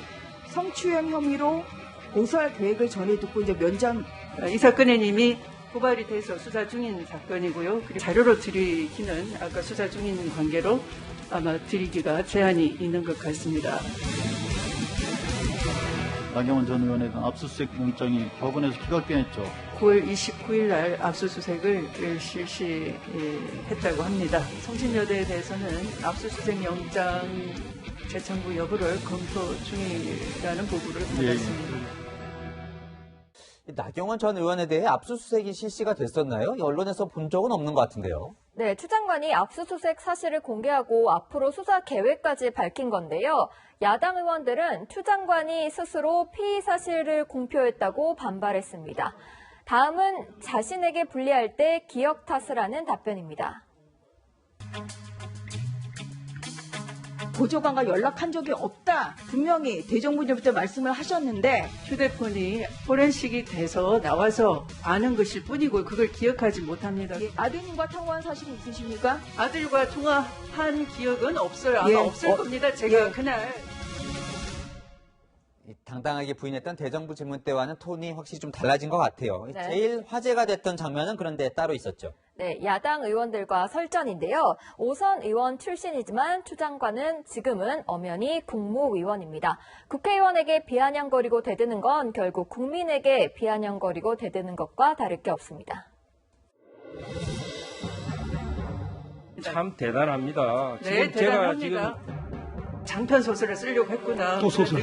성추행 혐의로 고소할 계획을 전해 듣고 이제 면장 이 사건은 이미 고발이 돼서 수사 중인 사건이고요. 그리고 자료로 드리기는 아까 수사 중인 관계로 아마 드리기가 제한이 있는 것 같습니다. 나경원 전 의원에 대한 압수수색 영장이 법원에서 기각됐죠. 9월 29일 날 압수수색을 실시했다고 합니다. 성신여대에 대해서는 압수수색 영장 재청구 여부를 검토 중이라는 보고를 받았습니다. 나경원 전 의원에 대해 압수수색이 실시가 됐었나요? 언론에서 본 적은 없는 것 같은데요. 네, 추 장관이 압수수색 사실을 공개하고 앞으로 수사 계획까지 밝힌 건데요. 야당 의원들은 추 장관이 스스로 피의 사실을 공표했다고 반발했습니다. 다음은 자신에게 불리할 때 기억 탓을 하는 답변입니다. 보좌관과 연락한 적이 없다. 분명히 대정부님부터 말씀을 하셨는데 휴대폰이 포렌식이 돼서 나와서 아는 것일 뿐이고 그걸 기억하지 못합니다. 아드님과 통화한 사실이 있으십니까? 아들과 통화한 기억은 없어요. 아마 없을 겁니다. 제가 그날. 당당하게 부인했던 대정부 질문 때와는 톤이 확실히 좀 달라진 것 같아요. 네. 제일 화제가 됐던 장면은 그런데 따로 있었죠. 네, 야당 의원들과 설전인데요. 5선 의원 출신이지만 추 장관은 지금은 엄연히 국무위원입니다. 국회의원에게 비아냥거리고 대드는 건 결국 국민에게 비아냥거리고 대드는 것과 다를 게 없습니다. 참 대단합니다. 네, 지금 대단합니다. 장편 소설을 쓰려고 했구나. 또 소설.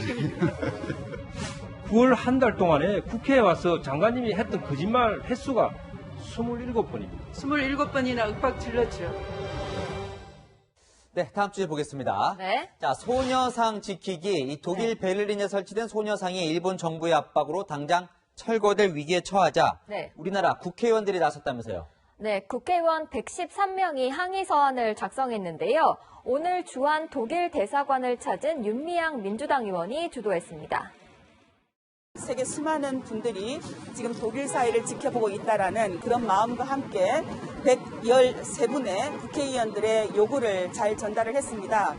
9월 한 달 동안에 국회에 와서 장관님이 했던 거짓말 횟수가 27번입니다. 27번이나 윽박 질렀죠. 네, 다음 주제 보겠습니다. 네. 자, 소녀상 지키기. 이 독일 베를린에 설치된 소녀상이 일본 정부의 압박으로 당장 철거될 위기에 처하자 네. 우리나라 국회의원들이 나섰다면서요. 네, 국회의원 113명이 항의 서한을 작성했는데요. 오늘 주한 독일 대사관을 찾은 윤미향 민주당 의원이 주도했습니다. 세계 수많은 분들이 지금 독일 사회를 지켜보고 있다라는 그런 마음과 함께 113분의 국회의원들의 요구를 잘 전달을 했습니다.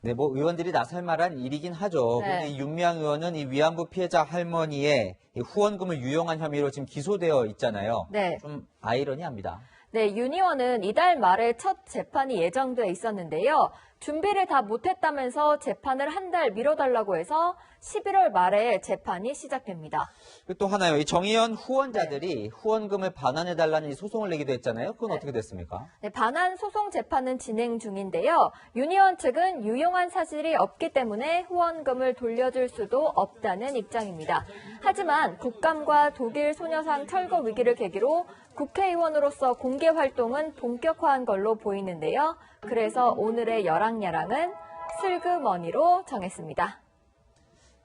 네, 의원들이 나설 만한 일이긴 하죠. 네. 그런데 윤미향 의원은 이 위안부 피해자 할머니의 후원금을 유용한 혐의로 지금 기소되어 있잖아요. 네. 좀 아이러니합니다. 네, 윤 의원은 이달 말에 첫 재판이 예정돼 있었는데요. 준비를 다 못했다면서 재판을 한 달 미뤄달라고 해서 11월 말에 재판이 시작됩니다. 또 하나요. 이 정의연 후원자들이 후원금을 반환해달라는 이 소송을 내기도 했잖아요. 그건 어떻게 됐습니까? 네, 반환 소송 재판은 진행 중인데요. 유니언 측은 유용한 사실이 없기 때문에 후원금을 돌려줄 수도 없다는 입장입니다. 하지만 국감과 독일 소녀상 철거 위기를 계기로 국회의원으로서 공개 활동은 본격화한 걸로 보이는데요. 그래서 오늘의 열왕야랑은 슬그머니로 정했습니다.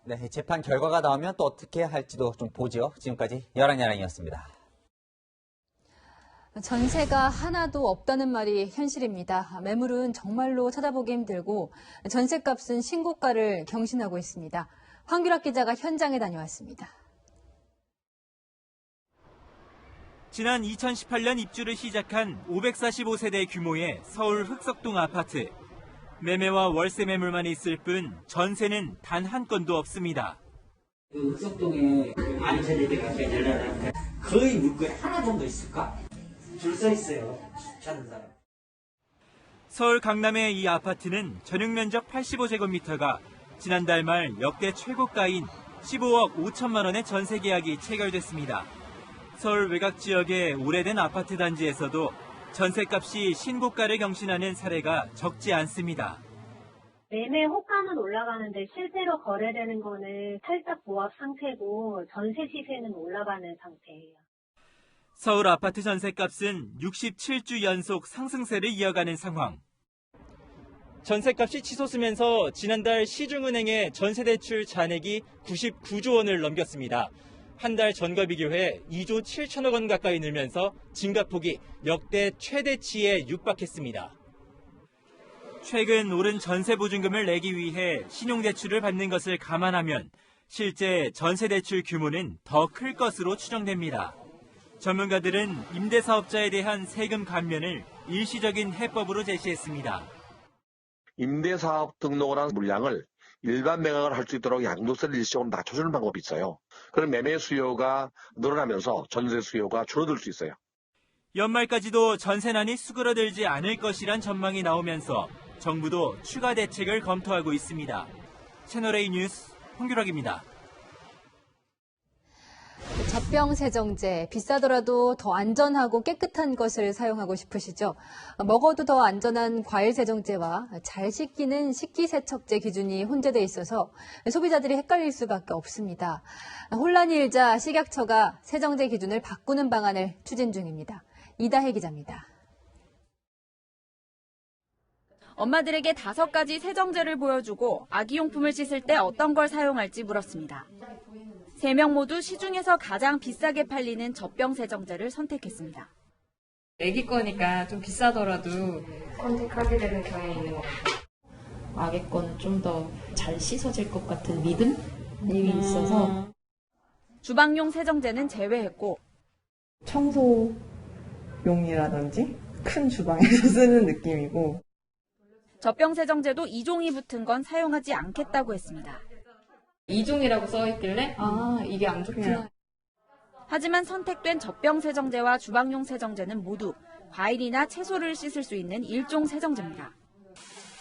네, 재판 결과가 나오면 또 어떻게 할지도 좀 보죠. 지금까지 열왕야랑이었습니다. 전세가 하나도 없다는 말이 현실입니다. 매물은 정말로 찾아보기 힘들고 전세값은 신고가를 경신하고 있습니다. 황규락 기자가 현장에 다녀왔습니다. 지난 2018년 입주를 시작한 545세대 규모의 서울 흑석동 아파트. 매매와 월세 매물만 있을 뿐 전세는 단 한 건도 없습니다. 흑석동에 안세대 가까이 내려놨는데 거의 물건이 하나 정도 있을까? 줄 서 있어요. 찾는 사람. 서울 강남의 이 아파트는 전용 면적 85제곱미터가 지난달 말 역대 최고가인 15억 5천만 원의 전세 계약이 체결됐습니다. 서울 외곽 지역의 오래된 아파트 단지에서도 전세값이 신고가를 경신하는 사례가 적지 않습니다. 매매 호가는 올라가는데 실제로 거래되는 거는 살짝 보합 상태고 전세 시세는 올라가는 상태예요. 서울 아파트 전세값은 67주 연속 상승세를 이어가는 상황. 전세값이 치솟으면서 지난달 시중은행의 전세대출 잔액이 99조 원을 넘겼습니다. 한 달 전과 비교해 2조 7천억 원 가까이 늘면서 증가폭이 역대 최대치에 육박했습니다. 최근 오른 전세보증금을 내기 위해 신용대출을 받는 것을 감안하면 실제 전세대출 규모는 더 클 것으로 추정됩니다. 전문가들은 임대사업자에 대한 세금 감면을 일시적인 해법으로 제시했습니다. 임대사업 등록을 한 물량을 일반 매각을 할 수 있도록 양도세를 일시적으로 낮춰주는 방법이 있어요. 그럼 매매 수요가 늘어나면서 전세 수요가 줄어들 수 있어요. 연말까지도 전세난이 수그러들지 않을 것이란 전망이 나오면서 정부도 추가 대책을 검토하고 있습니다. 채널A 뉴스 홍규락입니다. 젖병 세정제, 비싸더라도 더 안전하고 깨끗한 것을 사용하고 싶으시죠? 먹어도 더 안전한 과일 세정제와 잘 씻기는 식기세척제 기준이 혼재돼 있어서 소비자들이 헷갈릴 수밖에 없습니다. 혼란이 일자 식약처가 세정제 기준을 바꾸는 방안을 추진 중입니다. 이다혜 기자입니다. 엄마들에게 5가지 세정제를 보여주고 아기용품을 씻을 때 어떤 걸 사용할지 물었습니다. 3명 모두 시중에서 가장 비싸게 팔리는 젖병 세정제를 선택했습니다. 애기 거니까 좀 비싸더라도 선택하게 되는 경향이 있는 것 같아요. 아기 거는 좀 더 잘 씻어질 것 같은 믿음이 있어서. 주방용 세정제는 제외했고 청소용이라든지 큰 주방에서 쓰는 느낌이고 젖병 세정제도 2종이 붙은 건 사용하지 않겠다고 했습니다. 2종이라고 써있길래 이게 안 좋구나. 하지만 선택된 젖병 세정제와 주방용 세정제는 모두 과일이나 채소를 씻을 수 있는 1종 세정제입니다.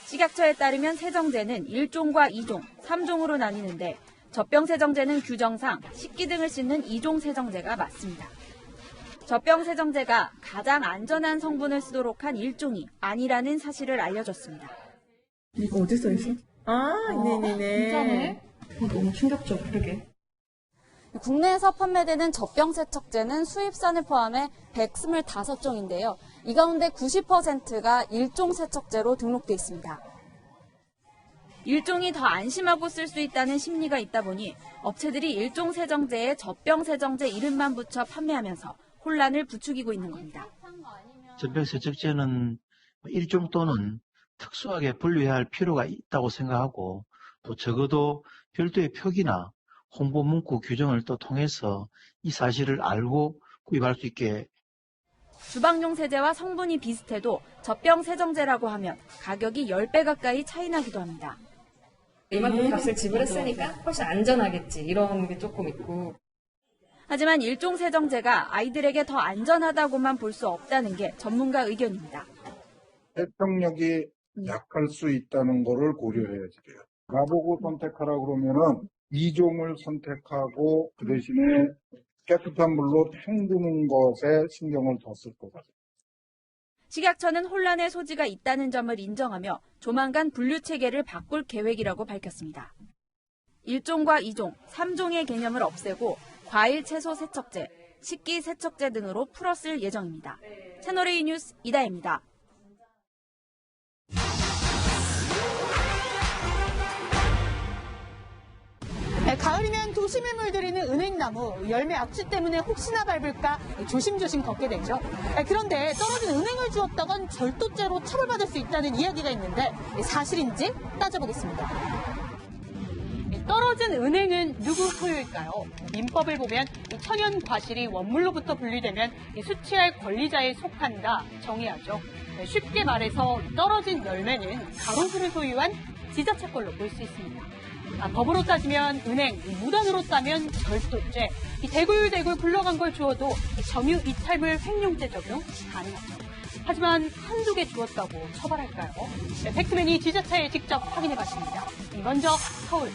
식약처에 따르면 세정제는 1종과 2종, 3종으로 나뉘는데 젖병 세정제는 규정상 식기 등을 씻는 2종 세정제가 맞습니다. 젖병 세정제가 가장 안전한 성분을 쓰도록 한 1종이 아니라는 사실을 알려줬습니다. 이거 어디 써있어? 네네네. 진짜네. 너무 충격적, 그러게. 국내에서 판매되는 젖병 세척제는 수입산을 포함해 125종인데요. 이 가운데 90%가 1종 세척제로 등록돼 있습니다. 1종이 더 안심하고 쓸 수 있다는 심리가 있다 보니 업체들이 1종 세정제에 젖병 세정제 이름만 붙여 판매하면서 혼란을 부추기고 있는 겁니다. 젖병 세척제는 1종 또는 특수하게 분류해야 할 필요가 있다고 생각하고 또 적어도 별도의 표기나 홍보 문구 규정을 또 통해서 이 사실을 알고 구입할 수 있게. 주방용 세제와 성분이 비슷해도 젖병 세정제라고 하면 가격이 10배 가까이 차이 나기도 합니다. 이만큼 값을 지불했으니까 훨씬 안전하겠지 이런 게 조금 있고. 하지만 1종 세정제가 아이들에게 더 안전하다고만 볼 수 없다는 게 전문가 의견입니다. 세척력이 약할 수 있다는 거를 고려해야지 돼요. 나보고 선택하라 그러면은 2종을 선택하고 그 대신에 깨끗한 물로 헹구는 것에 신경을 더 쓸 것 같아요. 식약처는 혼란의 소지가 있다는 점을 인정하며 조만간 분류 체계를 바꿀 계획이라고 밝혔습니다. 1종과 2종, 3종의 개념을 없애고 과일, 채소 세척제, 식기 세척제 등으로 풀어쓸 예정입니다. 채널A 뉴스 이다혜입니다. 가을이면 도심에 물들이는 은행나무, 열매 악취 때문에 혹시나 밟을까 조심조심 걷게 되죠. 그런데 떨어진 은행을 주웠다간 절도죄로 처벌받을 수 있다는 이야기가 있는데 사실인지 따져보겠습니다. 떨어진 은행은 누구 소유일까요? 민법을 보면 천연 과실이 원물로부터 분리되면 수취할 권리자에 속한다 정의하죠. 쉽게 말해서 떨어진 열매는 가로수를 소유한 지자체 걸로 볼 수 있습니다. 법으로 따지면 은행, 무단으로 따면 절도죄, 대굴대굴 굴러간 걸 주워도 점유 이탈물 횡령죄 적용 가능하죠. 하지만 한두 개 주웠다고 처벌할까요? 팩트맨이 지자체에 직접 확인해봤습니다. 먼저 서울.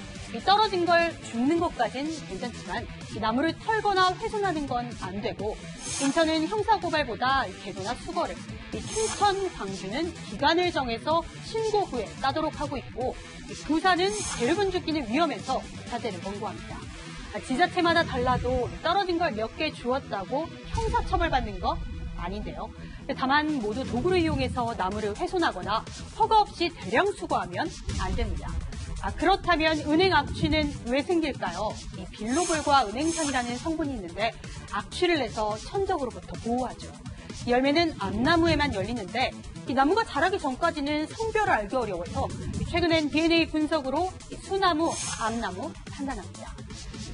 떨어진 걸 줍는 것까진 괜찮지만 나무를 털거나 훼손하는 건 안 되고, 인천은 형사고발보다 계도나 수거를, 충청, 광주는 기간을 정해서 신고 후에 따도록 하고 있고, 부산은 대부분 죽기는 위험해서 자제를 권고합니다. 지자체마다 달라도 떨어진 걸 몇 개 주웠다고 형사처벌받는 거 아닌데요. 다만 모두 도구를 이용해서 나무를 훼손하거나 허가 없이 대량 수거하면 안 됩니다. 그렇다면 은행 악취는 왜 생길까요? 이 빌로볼과 은행산이라는 성분이 있는데 악취를 내서 천적으로부터 보호하죠. 이 열매는 암나무에만 열리는데 이 나무가 자라기 전까지는 성별을 알기 어려워서 최근엔 DNA 분석으로 수나무, 암나무 판단합니다.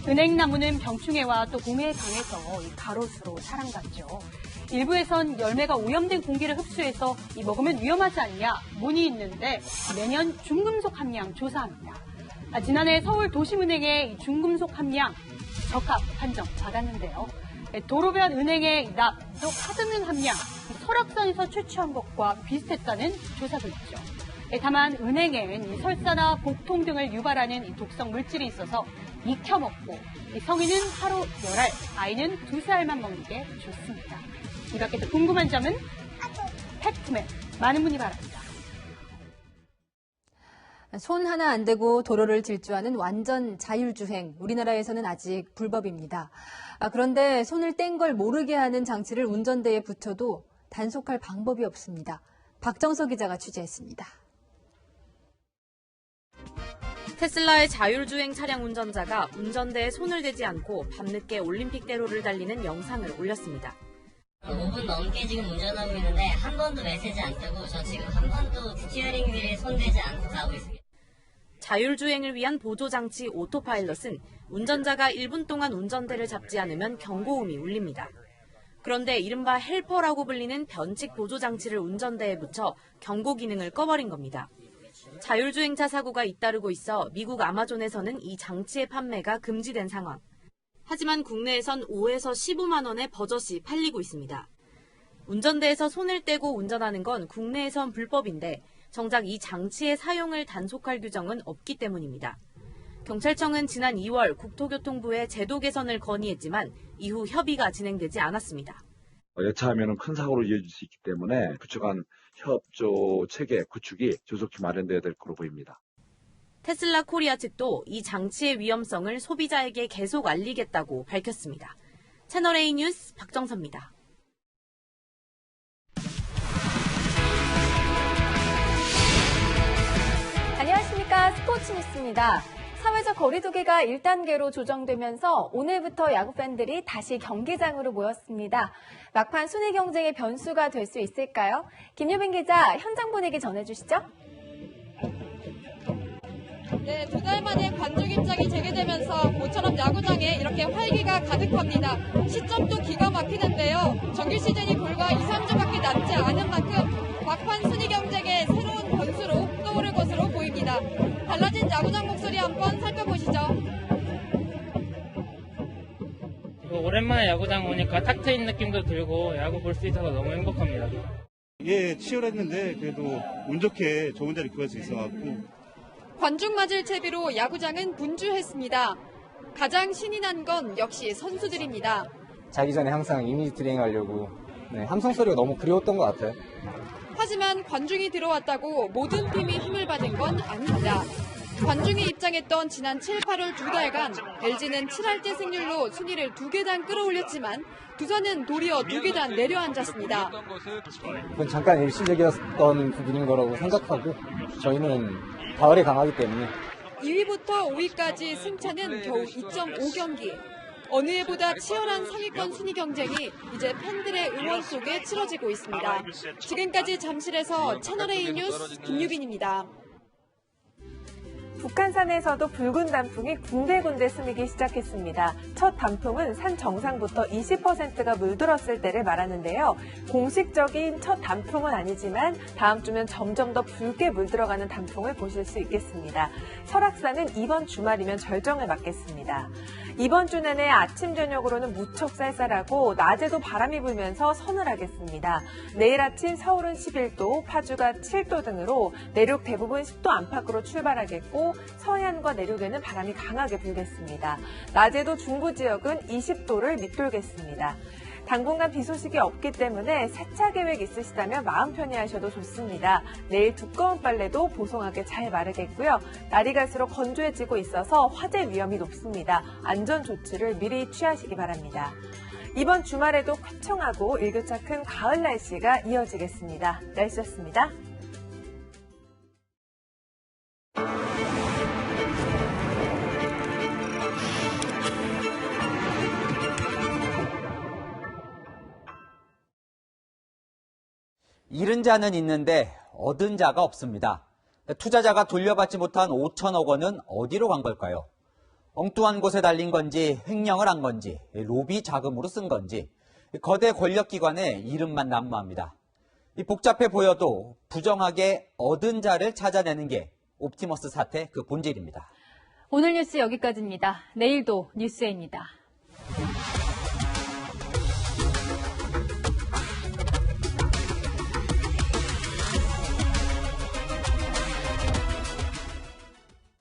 은행나무는 병충해와 또 봄에 강해서 가로수로 사랑받죠. 일부에선 열매가 오염된 공기를 흡수해서 먹으면 위험하지 않냐 문의 있는데 매년 중금속 함량 조사합니다. 지난해 서울 도심은행의 중금속 함량 적합 판정 받았는데요. 도로변 은행의 납, 또 카드뮴 함량, 설악산에서 채취한 것과 비슷했다는 조사도 있죠. 다만 은행엔 설사나 복통 등을 유발하는 독성 물질이 있어서 익혀먹고 성인은 하루 10알, 아이는 2-3알만 먹는 게 좋습니다. 이 밖에 더 궁금한 점은 팩트맨, 많은 문의 바랍니다. 손 하나 안 대고 도로를 질주하는 완전 자율주행, 우리나라에서는 아직 불법입니다. 그런데 손을 뗀 걸 모르게 하는 장치를 운전대에 붙여도 단속할 방법이 없습니다. 박정석 기자가 취재했습니다. 테슬라의 자율주행 차량 운전자가 운전대에 손을 대지 않고 밤늦게 올림픽대로를 달리는 영상을 올렸습니다. 5분 넘게 지금 운전하고 있는데 한 번도 메시지 안 뜨고 저 지금 한 번도 스티어링 휠에 손대지 않고 가고 있습니다. 자율주행을 위한 보조장치 오토파일럿은 운전자가 1분 동안 운전대를 잡지 않으면 경고음이 울립니다. 그런데 이른바 헬퍼라고 불리는 변칙 보조장치를 운전대에 붙여 경고 기능을 꺼버린 겁니다. 자율주행차 사고가 잇따르고 있어 미국 아마존에서는 이 장치의 판매가 금지된 상황. 하지만 국내에선 5에서 15만 원의 버젓이 팔리고 있습니다. 운전대에서 손을 떼고 운전하는 건 국내에선 불법인데 정작 이 장치의 사용을 단속할 규정은 없기 때문입니다. 경찰청은 지난 2월 국토교통부에 제도 개선을 건의했지만 이후 협의가 진행되지 않았습니다. 여차하면 큰 사고로 이어질 수 있기 때문에 구축한 협조 체계 구축이 조속히 마련돼야 될 것으로 보입니다. 테슬라 코리아 측도 이 장치의 위험성을 소비자에게 계속 알리겠다고 밝혔습니다. 채널A 뉴스 박정서입니다. 안녕하십니까. 스포츠 뉴스입니다. 사회적 거리두기가 1단계로 조정되면서 오늘부터 야구 팬들이 다시 경기장으로 모였습니다. 막판 순위 경쟁의 변수가 될 수 있을까요? 김유빈 기자, 현장 분위기 전해주시죠. 네, 2달 만에 관중 입장이 재개되면서 모처럼 야구장에 이렇게 활기가 가득합니다. 시점도 기가 막히는데요. 정규 시즌이 불과 2-3주밖에 남지 않은 만큼 막판 순위 경쟁의 새로운 변수로 떠오를 것으로 보입니다. 달라진 야구장 목소리 한번 살펴보시죠. 오랜만에 야구장 오니까 탁 트인 느낌도 들고 야구 볼 수 있어서 너무 행복합니다. 예, 치열했는데 그래도 운 좋게 좋은 자리 구할 수 있어갖고. 관중 맞을 채비로 야구장은 분주했습니다. 가장 신이 난 건 역시 선수들입니다. 자기 전에 항상 이미지 트레이닝 하려고 함성 소리가 너무 그리웠던 것 같아요. 하지만 관중이 들어왔다고 모든 팀이 힘을 받은 건 아닙니다. 관중이 입장했던 지난 7, 8월 2달간 LG는 7할째 승률로 순위를 2계단 끌어올렸지만 두산은 도리어 2계단 내려앉았습니다. 그건 잠깐 일시적이었던 부분인 거라고 생각하고 저희는 가을에 강하기 때문에 2위부터 5위까지 승차는 겨우 2.5경기. 어느 해보다 치열한 상위권 순위 경쟁이 이제 팬들의 응원 속에 치러지고 있습니다. 지금까지 잠실에서 채널A 뉴스 김유빈입니다. 북한산에서도 붉은 단풍이 군데군데 스미기 시작했습니다. 첫 단풍은 산 정상부터 20%가 물들었을 때를 말하는데요. 공식적인 첫 단풍은 아니지만 다음 주면 점점 더 붉게 물들어가는 단풍을 보실 수 있겠습니다. 설악산은 이번 주말이면 절정을 맞겠습니다. 이번 주 내내 아침 저녁으로는 무척 쌀쌀하고 낮에도 바람이 불면서 서늘하겠습니다. 내일 아침 서울은 11도, 파주가 7도 등으로 내륙 대부분 10도 안팎으로 출발하겠고 서해안과 내륙에는 바람이 강하게 불겠습니다. 낮에도 중부 지역은 20도를 밑돌겠습니다. 당분간 비 소식이 없기 때문에 세차 계획 있으시다면 마음 편히 하셔도 좋습니다. 내일 두꺼운 빨래도 보송하게 잘 마르겠고요. 날이 갈수록 건조해지고 있어서 화재 위험이 높습니다. 안전 조치를 미리 취하시기 바랍니다. 이번 주말에도 쾌청하고 일교차 큰 가을 날씨가 이어지겠습니다. 날씨였습니다. 잃은 자는 있는데 얻은 자가 없습니다. 투자자가 돌려받지 못한 5천억 원은 어디로 간 걸까요? 엉뚱한 곳에 달린 건지 횡령을 한 건지 로비 자금으로 쓴 건지 거대 권력기관의 이름만 난무합니다. 복잡해 보여도 부정하게 얻은 자를 찾아내는 게 옵티머스 사태 그 본질입니다. 오늘 뉴스 여기까지입니다. 내일도 뉴스에입니다.